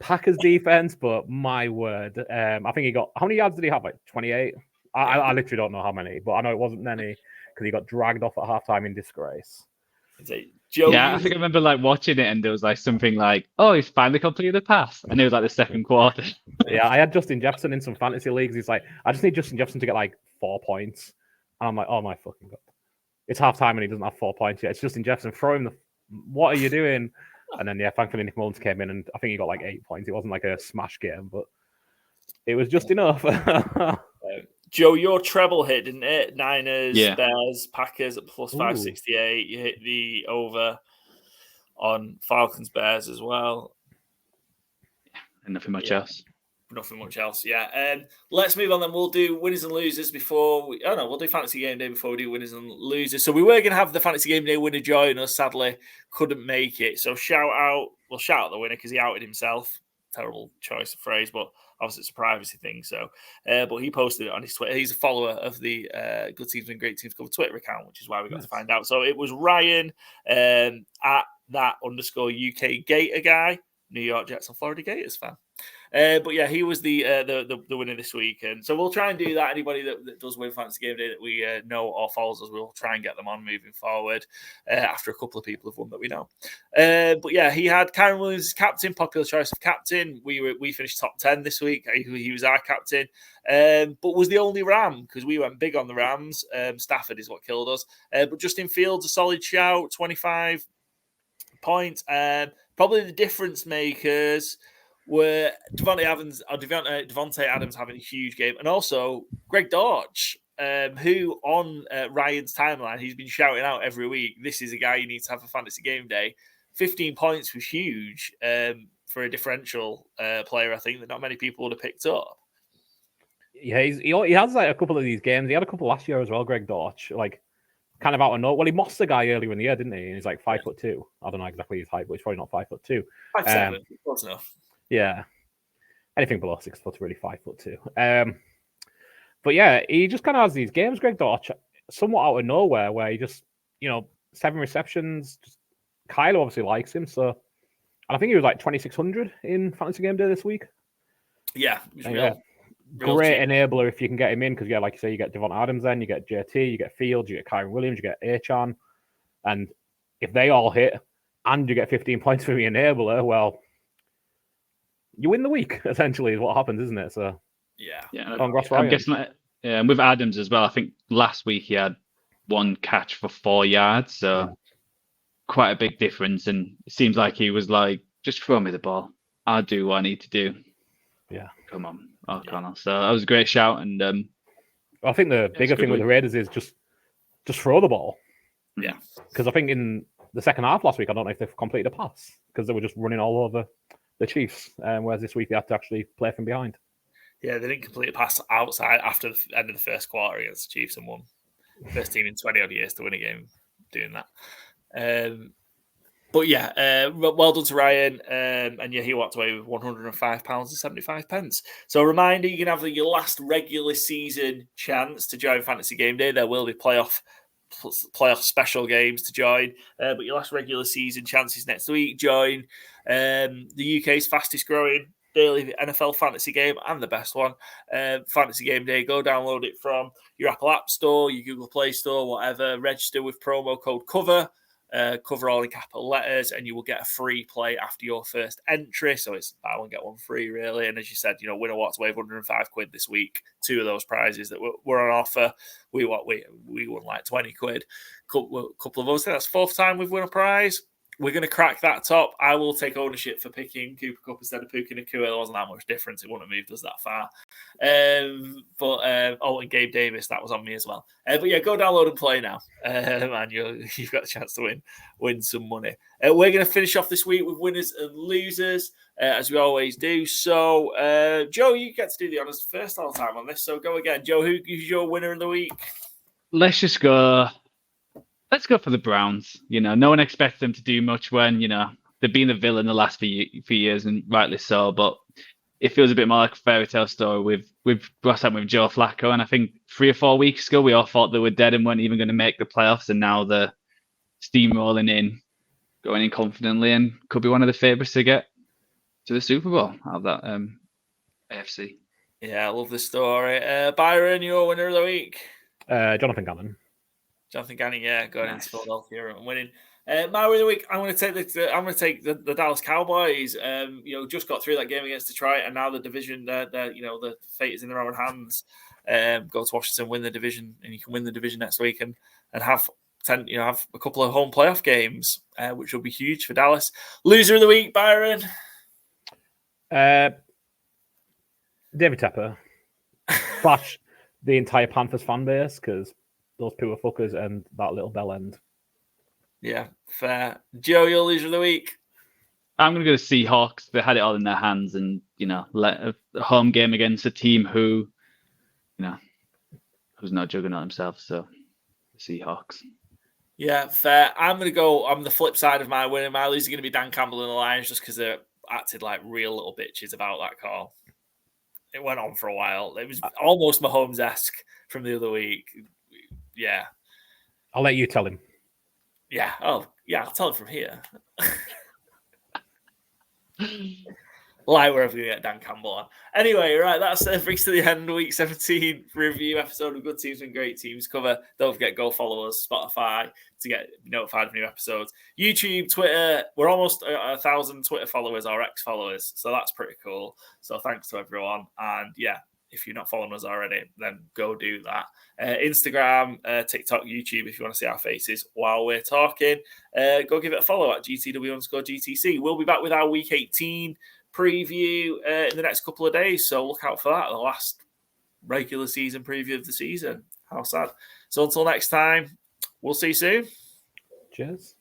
Packers defense. But my word, I think he got, how many yards did he have? Like 28? I literally don't know how many, but I know it wasn't many because he got dragged off at halftime in disgrace. Joe, I think I remember watching it and there was something like, oh, he's finally completed the pass. And it was the second quarter. Yeah, I had Justin Jefferson in some fantasy leagues. He's like, I just need Justin Jefferson to get 4 points. And I'm like, oh my fucking God. It's halftime and he doesn't have 4 points yet. It's Justin Jefferson. Throw him what are you doing? And then, thankfully Nick Mullins came in and I think he got 8 points. It wasn't a smash game, but it was just enough. Joe, your treble hit, didn't it? Niners, Bears, Packers at plus 568. You hit the over on Falcons, Bears as well. And nothing much else. Nothing much else, yeah. Let's move on then. We'll do winners and losers before we'll do Fantasy Game Day before we do winners and losers. So we were going to have the Fantasy Game Day winner join us, sadly couldn't make it. So shout out the winner because he outed himself. Terrible choice of phrase, but obviously it's a privacy thing. So, but he posted it on his Twitter. He's a follower of the Good Teams and Great Teams Cover Twitter account, which is why we got to find out. So it was Ryan at that _UK Gator guy, New York Jets and Florida Gators fan. But yeah, he was the winner this week, and so we'll try and do that. Anybody that does win Fantasy Game Day that we know or follows us, we'll try and get them on moving forward after a couple of people have won that we know. But yeah, he had Kyron Williams as captain, popular choice of captain. We finished top 10 this week. He was our captain, but was the only Ram because we went big on the Rams. Stafford is what killed us. But Justin Fields, a solid shout, 25 points. Probably the difference makers were Devontae Adams having a huge game, and also Greg Dortch, who on Ryan's timeline, he's been shouting out every week, this is a guy you need to have for Fantasy Game Day. 15 points was huge for a differential player, I think, that not many people would have picked up. Yeah, he has like a couple of these games. He had a couple last year as well, Greg Dortch, like kind of out of nowhere. Well, he mossed the guy earlier in the year, didn't he? And he's like 5'2". I don't know exactly his height, but he's probably not 5'2". 5'7", close enough. Yeah. Anything below 6 foot, really 5'2". But yeah, he just kind of has these games, Greg Dortch, somewhat out of nowhere, where he just, 7 receptions. Kylo obviously likes him, so and I think he was like 2,600 in Fantasy Game Day this week. Yeah, real great cheap enabler if you can get him in, because like you say, you get Devontae Adams, then you get JT, you get Fields, you get Kyron Williams, you get Achan, and if they all hit and you get 15 points for the enabler, well, you win the week, essentially, is what happens, isn't it? So yeah. I'm guessing with Adams as well, I think last week he had 1 catch for 4 yards, so quite a big difference. And it seems like he was like, just throw me the ball. I'll do what I need to do. Yeah. Come on, O'Connell. So that was a great shout. And I think the bigger thing with the Raiders is just throw the ball. Yeah. Because I think in the second half last week, I don't know if they've completed a pass because they were just running all over the Chiefs, whereas this week they had to actually play from behind. Yeah, they didn't complete a pass outside after the end of the first quarter against the Chiefs and won. First team in 20-odd years to win a game doing that. But yeah, well done to Ryan. And yeah, he walked away with £105.75. So a reminder, you can have your last regular season chance to join Fantasy Game Day. There will be playoff special games to join, but your last regular season chances next week. Join the UK's fastest growing daily NFL fantasy game and the best one, Fantasy Game Day. Go download it from your Apple App Store, your Google Play Store, whatever. Register with promo code COVER. Cover all in capital letters, and you will get a free play after your first entry. So it's buy one, get one free, really. And as you said, winner walks away with £105 this week. 2 of those prizes that were on offer. We won like 20 quid. Couple of us. That's 4th time we've won a prize. We're going to crack that top. I will take ownership for picking Cooper Kupp instead of Puka Nacua. There wasn't that much difference. It wouldn't have moved us that far. And Gabe Davis, that was on me as well. But yeah, go download and play now. And you've got a chance to win some money. We're going to finish off this week with winners and losers, as we always do. So, Joe, you get to do the honours first all the time on this. So go again. Joe, who's your winner of the week? Let's go for the Browns. No one expects them to do much when, they've been the villain the last few years, and rightly so. But it feels a bit more like a fairy tale story with what's happened with Joe Flacco. And I think 3 or 4 weeks ago, we all thought they were dead and weren't even going to make the playoffs. And now they're steamrolling in, going in confidently, and could be one of the favourites to get to the Super Bowl out of that AFC. Yeah, I love this story. Byron, your winner of the week? Jonathan Gannon. Jonathan Gannon, yeah, going into Philadelphia and winning. My winner of the week, I'm going to take the Dallas Cowboys. Just got through that game against Detroit, and now the division, the fate is in their own hands. Go to Washington, win the division, and you can win the division next week, and have have a couple of home playoff games, which will be huge for Dallas. Loser of the week, Byron. David Tepper. Slash the entire Panthers fan base, because those poor fuckers and that little bell end. Yeah, fair. Joe, your loser of the week? I'm going to go to Seahawks. They had it all in their hands, and let a home game against a team who's not juggernaut themselves. So, Seahawks. Yeah, fair. I'm going to go on the flip side of my winner. My loser is going to be Dan Campbell and the Lions, just because they acted like real little bitches about that call. It went on for a while. It was almost Mahomes-esque from the other week. Yeah. I'll let you tell him. Yeah. Oh, yeah. I'll tell him from here. Like wherever you get Dan Campbell on. Anyway, right, that's brings to the end. Week 17 review episode of Good Teams and Great Teams cover. Don't forget, go follow us, Spotify, to get notified of new episodes. YouTube, Twitter, we're almost 1,000 Twitter followers or ex-followers, so that's pretty cool. So thanks to everyone. And yeah, if you're not following us already, then go do that. Instagram, TikTok, YouTube, if you want to see our faces while we're talking, go give it a follow at GTW_GTC. We'll be back with our Week 18 preview in the next couple of days, so look out for that. The last regular season preview of the season. How sad. So until next time, we'll see you soon. Cheers.